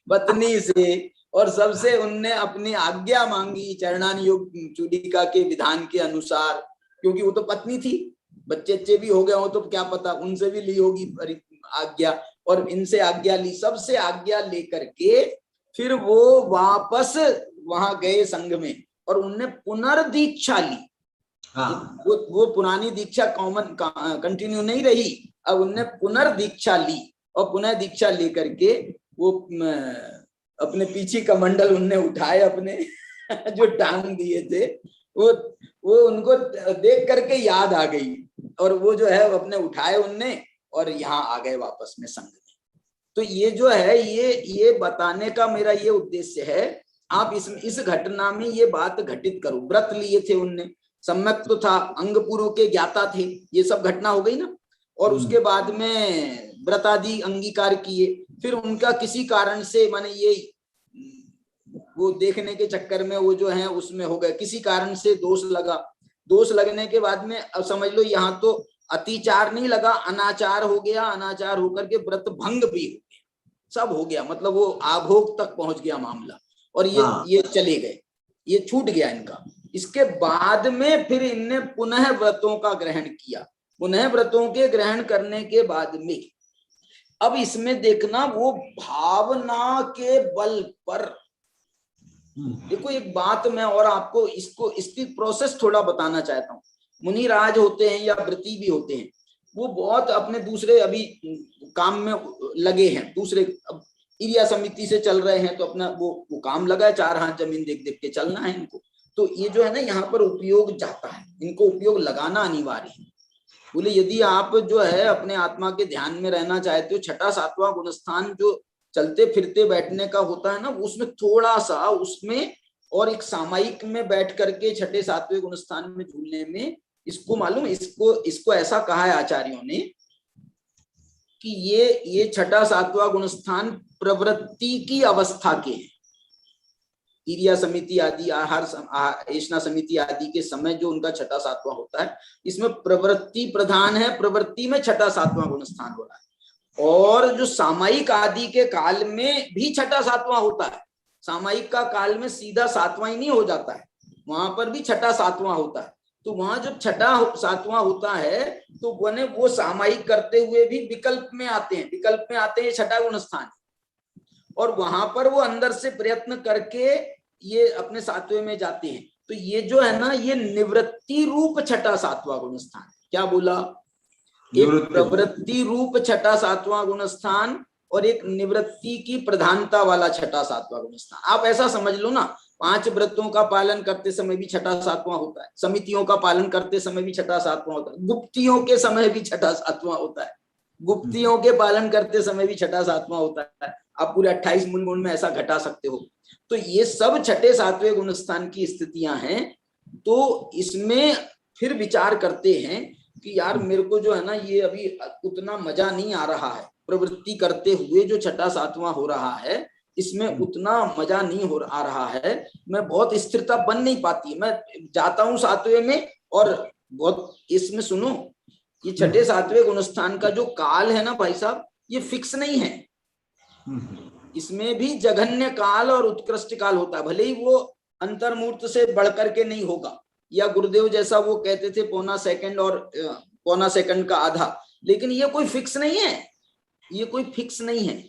पत्नी से और सबसे उनने अपनी आज्ञा मांगी चरणान योग चूड़िका के विधान के अनुसार, क्योंकि वो तो पत्नी थी, बच्चे भी हो गए हो तो क्या पता, उनसे भी ली होगी आज्ञा, और इनसे आज्ञा ली, सबसे आज्ञा लेकर के फिर वो वापस वहां गए संघ में, और उनने पुनर्दीक्षा ली। वो पुरानी दीक्षा कॉमन कंटिन्यू नहीं रही, अब उनने पुनर्दीक्षा ली, और पुनः दीक्षा लेकर के वो अपने पीछे का मंडल उनने उठाए, अपने जो टांग दिए थे वो उनको देख करके याद आ गई, और वो जो है अपने उठाए उनने, और यहाँ आ गए वापस में संघ में। तो ये जो है ये बताने का मेरा ये उद्देश्य है, आप इस घटना में ये बात घटित करो। व्रत लिए थे उनने, सम्यक तो था, अंग पूर्व के ज्ञाता थे, ये सब घटना हो गई ना। और उसके बाद में व्रत आदि अंगीकार किए, फिर उनका किसी कारण से माने ये वो देखने के चक्कर में वो जो है उसमें हो गए, किसी कारण से दोष लगा, दोष लगने के बाद में अब समझ लो यहाँ तो अतिचार नहीं लगा, अनाचार हो गया, अनाचार होकर के व्रत भंग भी हो गया, सब हो गया, मतलब वो आभोग तक पहुंच गया मामला, और ये चले गए। ये छूट गया इनका। इसके बाद में फिर इनने पुनः व्रतों का ग्रहण किया। पुनः व्रतों के ग्रहण करने के बाद में अब इसमें देखना वो भावना के बल पर, देखो एक बात मैं और आपको इसकी प्रोसेस थोड़ा बताना चाहता हूँ। मुनिराज होते हैं या व्रती भी होते हैं, वो बहुत अपने दूसरे अभी काम में लगे हैं, दूसरे इरिया समिति से चल रहे हैं, तो अपना वो काम लगा है, 4 हाथ जमीन देख देख के चलना है इनको। तो ये जो है ना यहाँ पर उपयोग जाता है, इनको उपयोग लगाना अनिवार्य है। बोले यदि आप जो है अपने आत्मा के ध्यान में रहना चाहते हो, 6वां 7वां गुणस्थान जो चलते फिरते बैठने का होता है ना, उसमें थोड़ा सा उसमें और एक सामायिक में बैठ करके 6ठे 7वें गुणस्थान में झूलने में, इसको मालूम, इसको ऐसा कहा है आचार्यों ने कि ये 6ठा 7वां गुणस्थान प्रवृत्ति की अवस्था के हैं। इरिया समिति आदि, आहार ऐष्णा समिति आदि के समय जो उनका 6ठा 7वां होता है, इसमें प्रवृत्ति प्रधान है, प्रवृत्ति में 6ठा 7वां गुणस्थान हो रहा है। और जो सामायिक आदि के काल में भी 6ठा 7वां होता है। सामायिक का काल में सीधा 7वां ही नहीं हो जाता है, वहां पर भी 6ठा 7वां होता है। तो वहां जब 6ठा 7वां होता है तो वो सामायिक करते हुए भी विकल्प में आते हैं, विकल्प में आते हैं 6ठा गुणस्थान, और वहां पर वो अंदर से प्रयत्न करके ये अपने 7वें में जाते हैं। तो ये जो है ना, ये निवृत्ति रूप 6ठा 7वां गुणस्थान। क्या बोला? एक प्रवृत्ति रूप 6ठा 7वां गुणस्थान और एक निवृत्ति की प्रधानता वाला 6ठा 7वां गुणस्थान। आप ऐसा समझ लो ना, 5 व्रतों का पालन करते समय भी 6ठा 7वां होता है, समितियों का पालन करते समय भी 6ठा 7वां होता है, गुप्तियों के समय भी 6ठा 7वां होता है, गुप्तियों के पालन करते समय भी 6ठा 7वां होता है। आप पूरे 28 गुण में ऐसा घटा सकते हो। तो ये सब 6ठे 7वें गुणस्थान की स्थितियां हैं। तो इसमें फिर विचार करते हैं कि यार मेरे को जो है ना, ये अभी उतना मजा नहीं आ रहा है, प्रवृत्ति करते हुए जो 6ठा 7वां हो रहा है इसमें उतना मजा नहीं आ रहा है, मैं बहुत स्थिरता बन नहीं पाती। मैं जाता हूँ 7वें में और बहुत, इसमें सुनो, ये 6ठे 7वें गुणस्थान का जो काल है ना भाई साहब, ये फिक्स नहीं है। इसमें भी जघन्य काल और उत्कृष्ट काल होता है, भले ही वो अंतर्मूर्त से बढ़कर के नहीं होगा, या गुरुदेव जैसा वो कहते थे 1/4 सेकंड और 1/4 सेकंड का आधा, लेकिन ये कोई फिक्स नहीं है, ये कोई फिक्स नहीं है।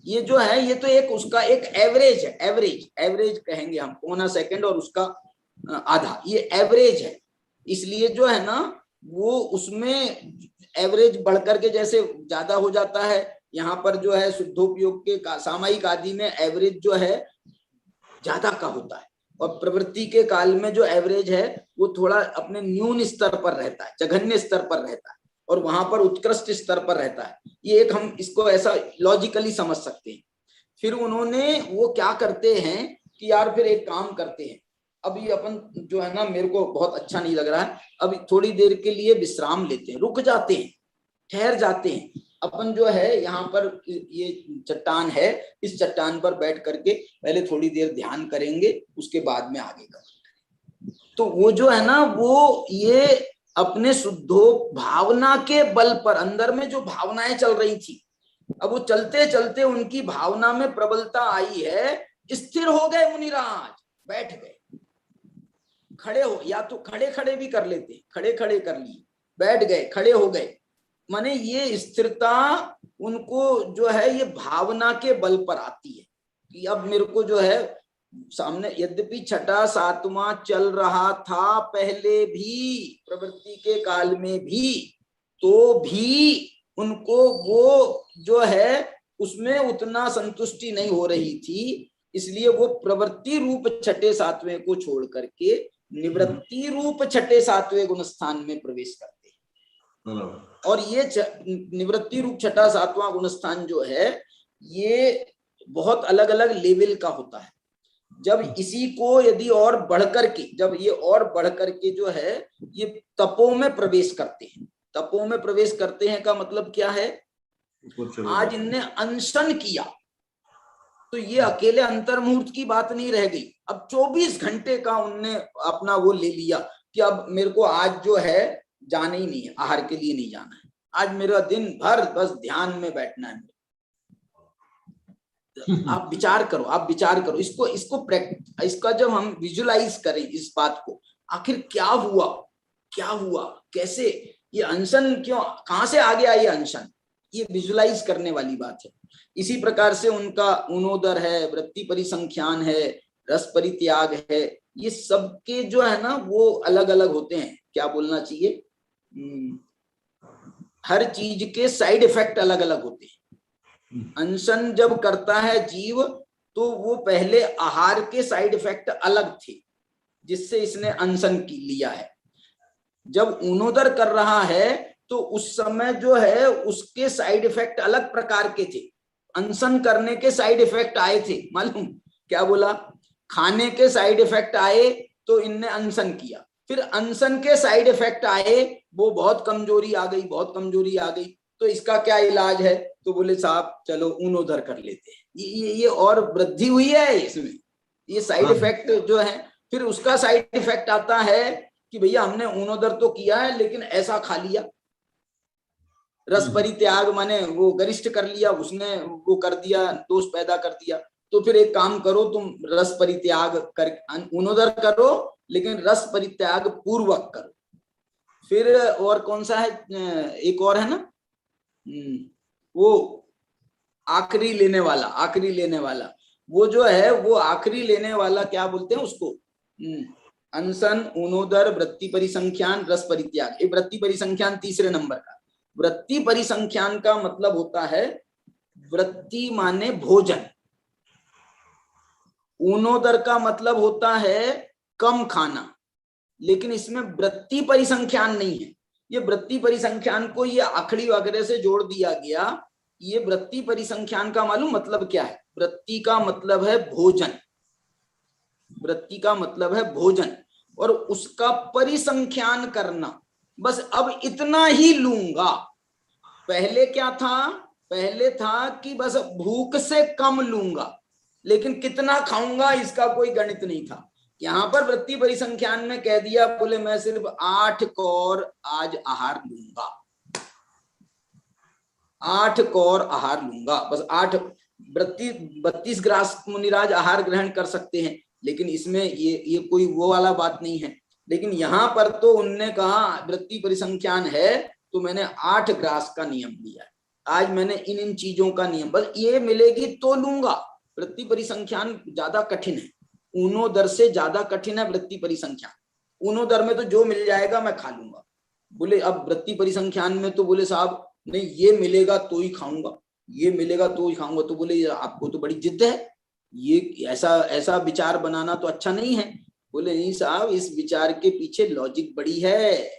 ये जो है ये तो एक उसका एक एवरेज है, एवरेज कहेंगे हम, 1/4 सेकंड और उसका आधा, ये एवरेज है। इसलिए जो है ना वो उसमें एवरेज बढ़कर के जैसे ज्यादा हो जाता है, यहाँ पर जो है शुद्धोपयोग के सामायिक आदि में एवरेज जो है ज्यादा का होता है, और प्रवृत्ति के काल में जो एवरेज है वो थोड़ा अपने न्यून स्तर पर रहता है, जघन्य स्तर पर रहता है, और वहां पर उत्कृष्ट स्तर पर रहता है। ये एक हम इसको ऐसा लॉजिकली समझ सकते हैं। फिर उन्होंने वो क्या करते हैं कि यार फिर एक काम करते हैं, अभी अपन जो है ना, मेरे को बहुत अच्छा नहीं लग रहा है, अभी थोड़ी देर के लिए विश्राम लेते हैं, रुक जाते हैं, ठहर जाते हैं। अपन जो है यहाँ पर ये चट्टान है, इस चट्टान पर बैठ करके पहले थोड़ी देर ध्यान करेंगे, उसके बाद में आगे करेंगे। तो वो जो है ना, वो ये अपने शुद्धो भावना के बल पर, अंदर में जो भावनाएं चल रही थी, अब वो चलते चलते उनकी भावना में प्रबलता आई है, स्थिर हो गए मुनिराज, बैठ गए, खड़े हो, या तो खड़े खड़े भी कर लेते, खड़े खड़े कर लिए, बैठ गए, खड़े हो गए, माने ये स्थिरता उनको जो है ये भावना के बल पर आती है कि अब मेरे को जो है सामने, यद्यपि 6ठा 7वां चल रहा था पहले भी प्रवृत्ति के काल में भी, तो भी उनको वो जो है उसमें उतना संतुष्टि नहीं हो रही थी, इसलिए वो प्रवृत्ति रूप 6ठे 7वें को छोड़ करके निवृत्ति रूप 6ठे 7वें गुणस्थान में प्रवेश करते हैं। और ये निवृत्ति रूप 6ठा 7वां गुणस्थान जो है ये बहुत अलग अलग लेवल का होता है। जब इसी को यदि और बढ़कर के, जब ये और बढ़कर के जो है ये तपो में प्रवेश करते हैं, तपो में प्रवेश करते हैं का मतलब क्या है, आज इनने अनशन किया तो ये अकेले अंतर्मुहूर्त की बात नहीं रह गई, अब 24 घंटे का उनने अपना वो ले लिया कि अब मेरे को आज जो है जाना ही नहीं है, आहार के लिए नहीं जाना है, आज मेरा दिन भर बस ध्यान में बैठना है। आप विचार करो, आप विचार करो, इसको इसका जब हम विजुलाइज करें इस बात को, आखिर क्या हुआ, क्या हुआ, कैसे ये अनशन, क्यों, कहां से आ गया ये अनशन, ये विजुलाइज करने वाली बात है। इसी प्रकार से उनका ऊनोदर है, वृत्ति परिसंख्यान है, रस परित्याग है, ये सबके जो है ना वो अलग अलग होते हैं, क्या बोलना चाहिए, हर चीज के साइड इफेक्ट अलग अलग होते हैं। अनशन जब करता है जीव तो वो पहले आहार के साइड इफेक्ट अलग थे जिससे इसने अनशन की लिया है। जब ऊनोदर कर रहा है तो उस समय जो है उसके साइड इफेक्ट अलग प्रकार के थे। अनशन करने के साइड इफेक्ट आए थे, मालूम क्या बोला, खाने के साइड इफेक्ट आए तो इनने अनशन किया, फिर अनशन के साइड इफेक्ट आए, वो बहुत कमजोरी आ गई, बहुत कमजोरी आ गई, तो इसका क्या इलाज है, तो बोले साहब चलो ऊनोदर कर लेते हैं। ये और वृद्धि हुई है इसमें, ये साइड इफेक्ट जो है। फिर उसका साइड इफेक्ट आता है कि भैया हमने ऊनोदर तो किया है लेकिन ऐसा खा लिया, रस परित्याग माने वो गरिष्ठ कर लिया, उसने वो कर दिया, दोष पैदा कर दिया। तो फिर एक काम करो, तुम रस परित्याग कर, ऊनोदर करो लेकिन रस परित्याग पूर्वक करो। फिर और कौन सा है, एक और है ना, वो आखिरी लेने वाला, आखिरी लेने वाला, वो जो है वो आखिरी लेने वाला क्या बोलते हैं उसको, अनशन, ऊनोदर, वृत्ति परिसंख्यान, रस परित्याग। ये वृत्ति परिसंख्यान तीसरे नंबर का। वृत्ति परिसंख्यान का मतलब होता है, वृत्ति माने भोजन, ऊनोदर का मतलब होता है कम खाना, लेकिन इसमें वृत्ति परिसंख्यान नहीं है। ये वृत्ति परिसंख्यान को ये आखिरी वगैरह से जोड़ दिया गया। ये वृत्ति परिसंख्यान का मालूम मतलब क्या है, वृत्ति का मतलब है भोजन, वृत्ति का मतलब है भोजन, और उसका परिसंख्यान करना, बस अब इतना ही लूंगा। पहले क्या था, पहले था कि बस भूख से कम लूंगा, लेकिन कितना खाऊंगा इसका कोई गणित नहीं था। यहाँ पर वृत्ति परिसंख्यान में कह दिया, बोले मैं सिर्फ 8 कौर आज आहार लूंगा, 8 कौर आहार लूंगा, बस 8 वृत्ति 32 ग्रास मुनिराज आहार ग्रहण कर सकते हैं, लेकिन इसमें ये कोई वो वाला बात नहीं है। लेकिन यहाँ पर तो उनने कहा वृत्ति परिसंख्यान है तो मैंने 8 ग्रास का नियम लिया है, आज मैंने इन चीजों का नियम, बस ये मिलेगी तो लूंगा। वृत्ति परिसंख्यान ज्यादा कठिन है, ऊनोदर से ज्यादा कठिन है वृत्ति परिसंख्यान। ऊनोदर में तो जो मिल जाएगा मैं खा लूंगा, बोले अब वृत्ति परिसंख्यान में तो बोले साहब नहीं, ये मिलेगा तो ही खाऊंगा, ये मिलेगा तो ही खाऊंगा। तो बोले आपको तो बड़ी जिद है, ये ऐसा विचार बनाना तो अच्छा नहीं है। बोले नहीं साहब, इस विचार के पीछे लॉजिक बड़ी है,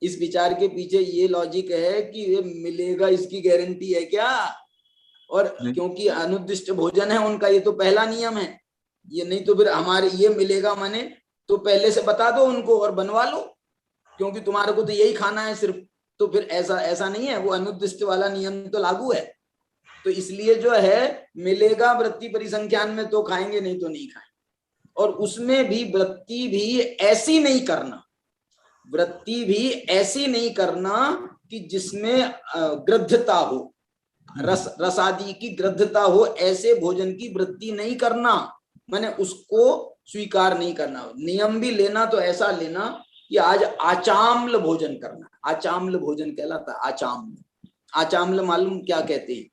इस विचार के पीछे ये लॉजिक है कि ये मिलेगा इसकी गारंटी है क्या, और क्योंकि अनुद्दिष्ट भोजन है उनका, ये तो पहला नियम है। ये नहीं तो फिर हमारे ये मिलेगा माने तो पहले से बता दो उनको और बनवा लो, क्योंकि तुम्हारे को तो यही खाना है सिर्फ, तो फिर ऐसा नहीं है, वो अनुद्दिष्ट वाला नियम तो लागू है। तो इसलिए जो है मिलेगा वृत्ति परिसंख्यान में तो खाएंगे, नहीं तो नहीं खाएंगे। और उसमें भी वृत्ति भी ऐसी नहीं करना, वृत्ति भी ऐसी नहीं करना कि जिसमें गृद्धता हो, रसादि की गृद्धता हो, ऐसे भोजन की वृत्ति नहीं करना, मैंने उसको स्वीकार नहीं करना। नियम भी लेना तो ऐसा लेना कि आज आचाम्ल भोजन करना, आचाम्ल भोजन कहलाता है। आचाम्ल, आचाम्ल मालूम क्या कहते हैं,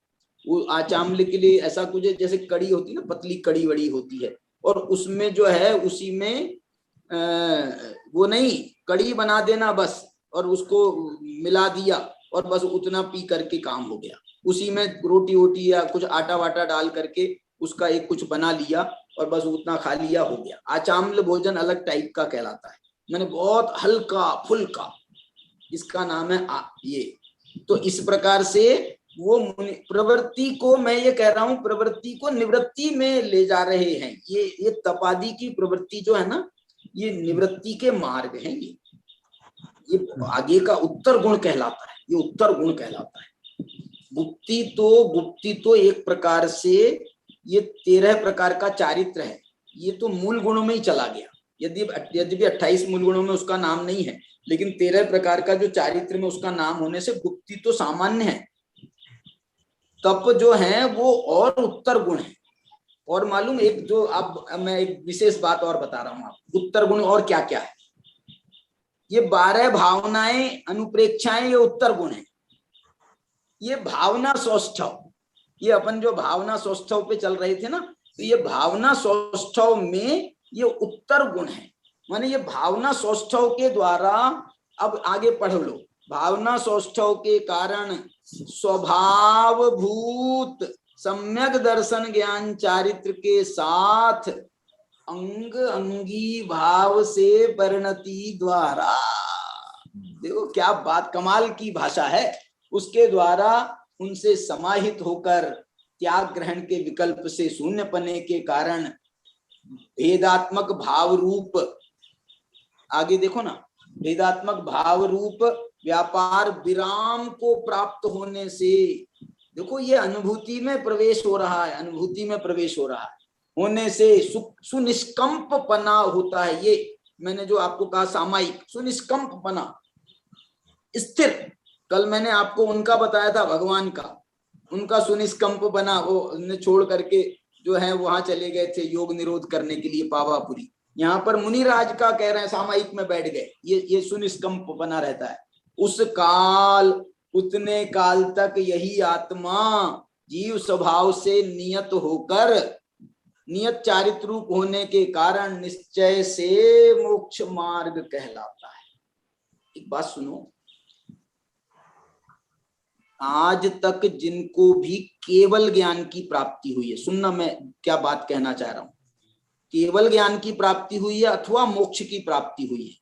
वो आचाम्ल के लिए ऐसा कुछ है, जैसे कड़ी होती है ना, पतली कड़ी वड़ी होती है, और उसमें जो है उसी में वो नहीं, कड़ी बना देना बस, और उसको मिला दिया और बस उतना पी करके काम हो गया। उसी में रोटी वोटी या कुछ आटा वाटा डाल करके उसका एक कुछ बना लिया और बस उतना खा लिया, हो गया। आचाम्ल भोजन अलग टाइप का कहलाता है, मैंने बहुत हल्का फुल्का, इसका नाम है ये। तो इस प्रकार से वो प्रवृत्ति को, मैं ये कह रहा हूं, प्रवृत्ति को निवृत्ति में ले जा रहे हैं। ये तपादि की प्रवृत्ति जो है ना, ये निवृत्ति के मार्ग हैं। ये आगे का उत्तर गुण कहलाता है, ये उत्तर गुण कहलाता है। गुप्ति तो एक प्रकार से ये 13 प्रकार का चारित्र है, ये तो मूल गुणों में ही चला गया। यद्यपि 28 मूल गुणों में उसका नाम नहीं है, लेकिन 13 प्रकार का जो चारित्र में उसका नाम होने से गुप्ति तो सामान्य है। तप जो है वो और उत्तर गुण है, और मालूम एक जो अब मैं एक विशेष बात और बता रहा हूं आपको, उत्तर गुण और क्या क्या है। ये 12 भावनाएं अनुप्रेक्षाएं ये उत्तर गुण है। ये भावना सौष्ठव, ये अपन जो भावना सौष्ठव पे चल रहे थे ना, तो ये भावना सौष्ठव में ये उत्तर गुण है। माने ये भावना सौष्ठव के द्वारा, अब आगे पढ़ लो, भावना सौष्ठव के कारण स्वभाव भूत सम्यक दर्शन ज्ञान चारित्र के साथ अंग अंगी भाव से परिणति द्वारा, देखो क्या बात, कमाल की भाषा है, उसके द्वारा उनसे समाहित होकर त्याग ग्रहण के विकल्प से शून्य पने के कारण भेदात्मक भाव रूप, आगे देखो ना, भेदात्मक भाव रूप व्यापार विराम को प्राप्त होने से, देखो ये अनुभूति में प्रवेश हो रहा है, अनुभूति में प्रवेश हो रहा है, होने से सुनिष्कंप पना होता है। ये मैंने जो आपको कहा सामायिक सुनिष्कंप पना, स्थिर, कल मैंने आपको उनका बताया था, भगवान का, उनका सुनिष्कंप बना, वो छोड़ करके जो है वहां चले गए थे योग निरोध करने के लिए पावापुरी। यहाँ पर मुनिराज का कह रहे हैं सामायिक में बैठ गए, ये सुनिष्कंप बना रहता है। उस काल उतने काल तक यही आत्मा जीव स्वभाव से नियत होकर, नियत चारित्र रूप होने के कारण निश्चय से मोक्ष मार्ग कहलाता है। एक बात सुनो, आज तक जिनको भी केवल ज्ञान की प्राप्ति हुई है, सुनना मैं क्या बात कहना चाह रहा हूं, केवल ज्ञान की प्राप्ति हुई है अथवा मोक्ष की प्राप्ति हुई है,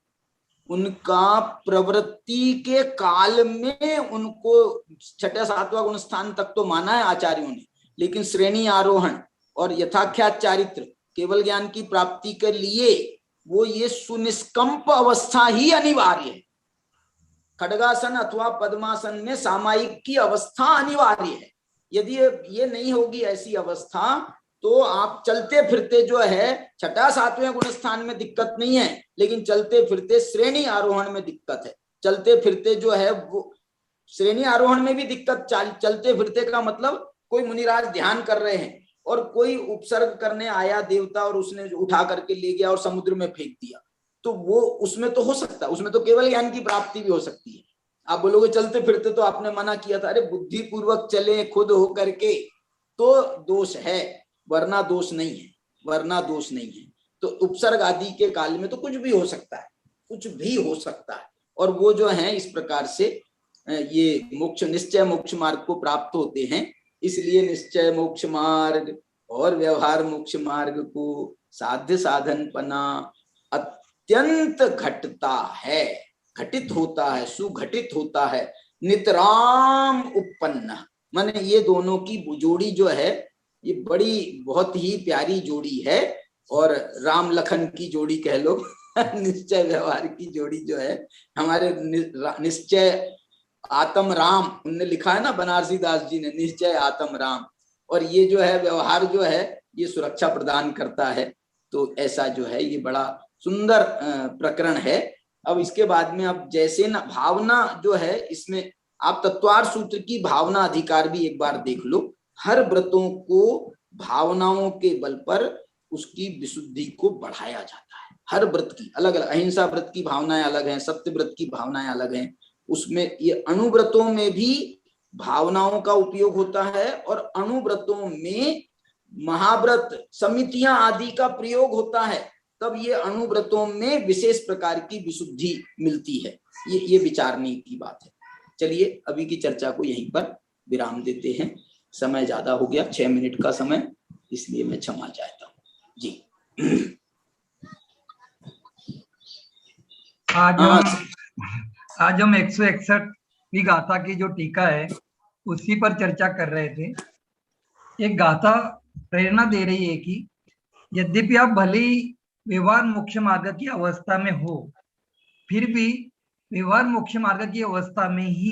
उनका प्रवृत्ति के काल में उनको 6वां 7वां गुण स्थान तक तो माना है आचार्यों ने, लेकिन श्रेणी आरोहण और यथाख्यात चारित्र केवल ज्ञान की प्राप्ति के लिए वो ये सुनिष्कंप अवस्था ही अनिवार्य है। खड्गासन अथवा पद्मासन में सामायिक की अवस्था अनिवार्य है। यदि ये नहीं होगी ऐसी अवस्था, तो आप चलते फिरते जो है 6वां 7वें गुण स्थान में दिक्कत नहीं है, लेकिन चलते फिरते श्रेणी आरोहण में दिक्कत है। चलते फिरते जो है वो श्रेणी आरोहण में भी दिक्कत, चलते फिरते का मतलब कोई मुनिराज ध्यान कर रहे हैं और कोई उपसर्ग करने आया देवता और उसने उठा करके ले गया और समुद्र में फेंक दिया, तो वो उसमें तो हो सकता है, उसमें तो केवल ज्ञान की प्राप्ति भी हो सकती है। आप बोलोगे चलते फिरते तो आपने मना किया था, अरे बुद्धि पूर्वक चले खुद हो करके तो दोष है, वरना दोष नहीं है, वरना दोष नहीं है। तो उपसर्ग आदि के काल में तो कुछ भी हो सकता है, कुछ भी हो सकता है। और वो जो है इस प्रकार से ये मोक्ष, निश्चय मोक्ष मार्ग को प्राप्त होते हैं। इसलिए निश्चय मोक्ष मार्ग और व्यवहार मोक्ष मार्ग को साध्य साधन पना अत्यंत घटता है, घटित होता है, सुघटित होता है, नितराम उत्पन्न। माने ये दोनों की जोड़ी जो है ये बड़ी बहुत ही प्यारी जोड़ी है, और राम लखन की जोड़ी कह लो निश्चय व्यवहार की जोड़ी जो है, हमारे निश्चय आत्म राम, उनने लिखा है ना बनारसी दास जी ने, निश्चय आत्म राम, और ये जो है व्यवहार जो है ये सुरक्षा प्रदान करता है। तो ऐसा जो है ये बड़ा सुंदर प्रकरण है। अब इसके बाद में अब जैसे ना भावना जो है, इसमें आप तत्वार सूत्र की भावना अधिकार भी एक बार देख लो। हर व्रतों को भावनाओं के बल पर उसकी विशुद्धि को बढ़ाया जाता है। हर व्रत की अलग अलग, अहिंसा व्रत की भावनाएं अलग हैं, सत्य व्रत की भावनाएं अलग हैं, उसमें ये अणुव्रतों में भी भावनाओं का उपयोग होता है, और अणुव्रतों में महाव्रत समितियां आदि का प्रयोग होता है, तब ये अणुव्रतों में विशेष प्रकार की विशुद्धि मिलती है। ये विचारने की बात है। चलिए अभी की चर्चा को यहीं पर विराम देते हैं, समय ज्यादा हो गया, 6 मिनट का समय, इसलिए मैं क्षमा चाहता हूँ जी। आज हम 161वीं गाथा की जो टीका है उसी पर चर्चा कर रहे थे। एक गाथा प्रेरणा दे रही है कि यद्यपि आप भले ही व्यवहार मोक्ष मार्ग की अवस्था में हो, फिर भी व्यवहार मोक्ष मार्ग की अवस्था में ही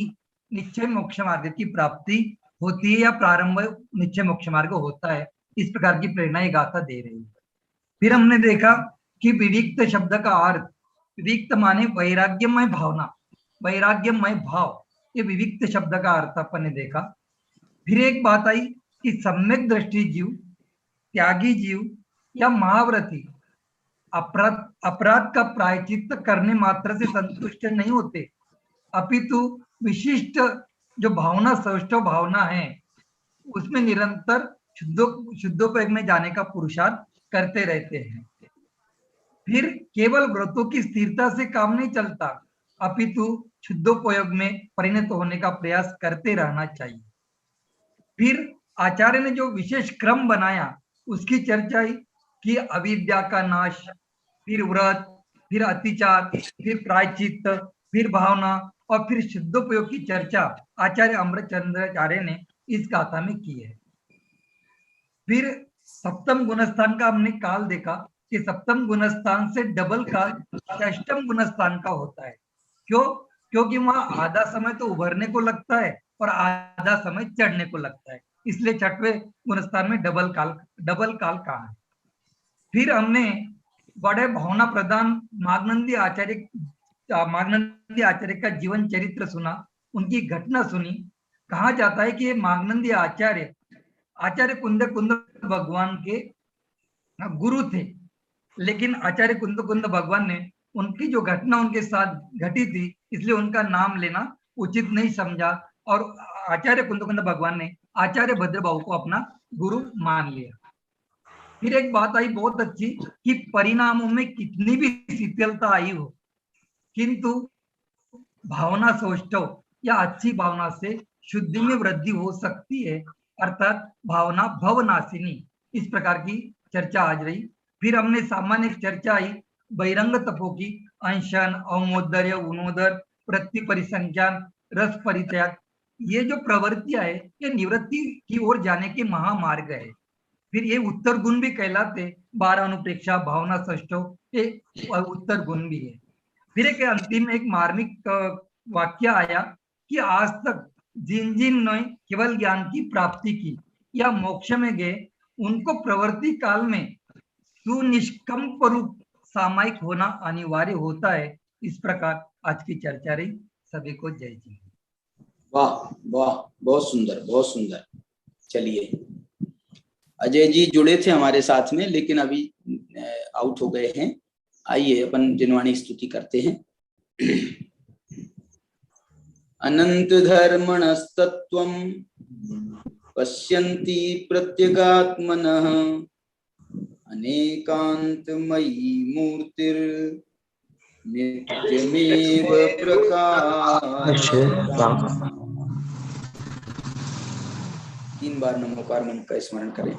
निश्चय मोक्ष मार्ग की प्राप्ति होती है, या प्रारंभ निश्चय मोक्ष मार्ग होता है। इस प्रकार की प्रेरणा ये गाथा दे रही है। फिर हमने देखा कि विविक्त शब्द का अर्थ, विविक्त माने वैराग्यमय भावना, वैराग्यमय भाव, ये विविक्त शब्द का अर्थ अपन ने देखा। फिर एक बात आई कि सम्यक दृष्टि जीव त्यागी जीव या महाव्रती अपराध का प्रायश्चित्त करने मात्र से संतुष्ट नहीं होते, अपितु विशिष्ट जो भावना सौष्ठव भावना है उसमें निरंतर शुद्धोपयोग में जाने का पुरुषार्थ करते रहते हैं। फिर केवल व्रतों की स्थिरता से काम नहीं चलता, अपितु शुद्धोपयोग में परिणत होने का प्रयास करते रहना चाहिए। फिर आचार्य ने जो विशेष क्रम बनाया उसकी चर्चा की, अविद्या का नाश, फिर व्रत, फिर अतिचार, फिर प्रायश्चित्त, फिर भावना और फिर शुद्धोपयोग की चर्चा आचार्य अमृतचंद्राचार्य ने इस गाथा में की है। फिर सप्तम गुणस्थान का हमने काल देखा कि सप्तम गुणस्थान से डबल काल अष्टम गुणस्थान का होता है। क्यों? क्योंकि वहां आधा समय तो उभरने को लगता है और आधा समय चढ़ने को लगता है, इसलिए छठवें गुणस्थान में डबल काल कहा है। फिर हमने बड़े भावना प्रधान मागनंदी आचार्य का जीवन चरित्र सुना, उनकी घटना सुनी। कहा जाता है कि ये मागनंदी आचार्य कुंद भगवान के गुरु थे, लेकिन आचार्य कुंद भगवान ने उनकी जो घटना उनके साथ घटी थी इसलिए उनका नाम लेना उचित नहीं समझा और आचार्य कुंद भगवान ने आचार्य भद्रबाहु को अपना गुरु मान लिया। फिर एक बात आई बहुत अच्छी कि परिणामों में कितनी भी शीतलता आई हो, किंतु भावना सौष्ठव या अच्छी भावना से शुद्धि में वृद्धि हो सकती है, अर्थात भावना भवनाशिनी। इस प्रकार की चर्चा आज रही। फिर हमने सामान्य चर्चा आई बहिरंग तपो की, अंशन, अवमोदर्य, उनोदर, वृत्ति परिसंख्यान, रस परित्याग। ये जो प्रवृत्तियां है ये निवृत्ति की ओर जाने के महामार्ग है। फिर ये उत्तर गुण भी कहलाते, 12 अनुप्रेक्षा, भावना सौष्ठव, ये उत्तर गुण भी है। फिर एक अंतिम एक मार्मिक वाक्य आया कि आज तक जिन ने केवल ज्ञान की प्राप्ति की या मोक्ष में गए, उनको प्रवृत्ति काल में सुनिष्कंप रूप सामायिक होना अनिवार्य होता है। इस प्रकार आज की चर्चा रही। सभी को जय जी। वाह वाह, बहुत सुंदर बहुत सुंदर। चलिए, अजय जी जुड़े थे हमारे साथ में लेकिन अभी आउट हो गए हैं। आइए अपन जिनवाणी स्तुति करते हैं। अनंत धर्मणस्तत्वं पश्यन्ति प्रत्यगात्मनः, अनेकांतमयी मूर्तिर् नित्यमेव प्रकाश। 3 बार नमोकार मंत्र का स्मरण करें।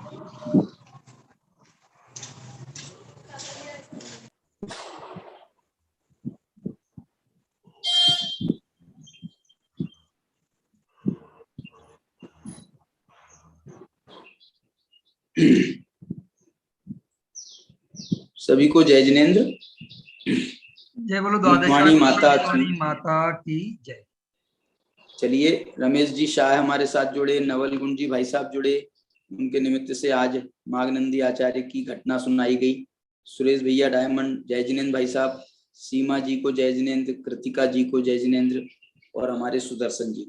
सभी को जय जिनेन्द्र। जय बोलो वाणी माता की जय। चलिए, रमेश जी शाह हमारे साथ जुड़े, नवल गुण जी भाई साहब जुड़े, उनके निमित्त से आज मागनंदी आचार्य की घटना सुनाई गई। सुरेश भैया डायमंड जय जिनेन्द्र भाई साहब, सीमा जी को जय जिनेन्द्र, कृतिका जी को जय जिनेन्द्र और हमारे सुदर्शन जी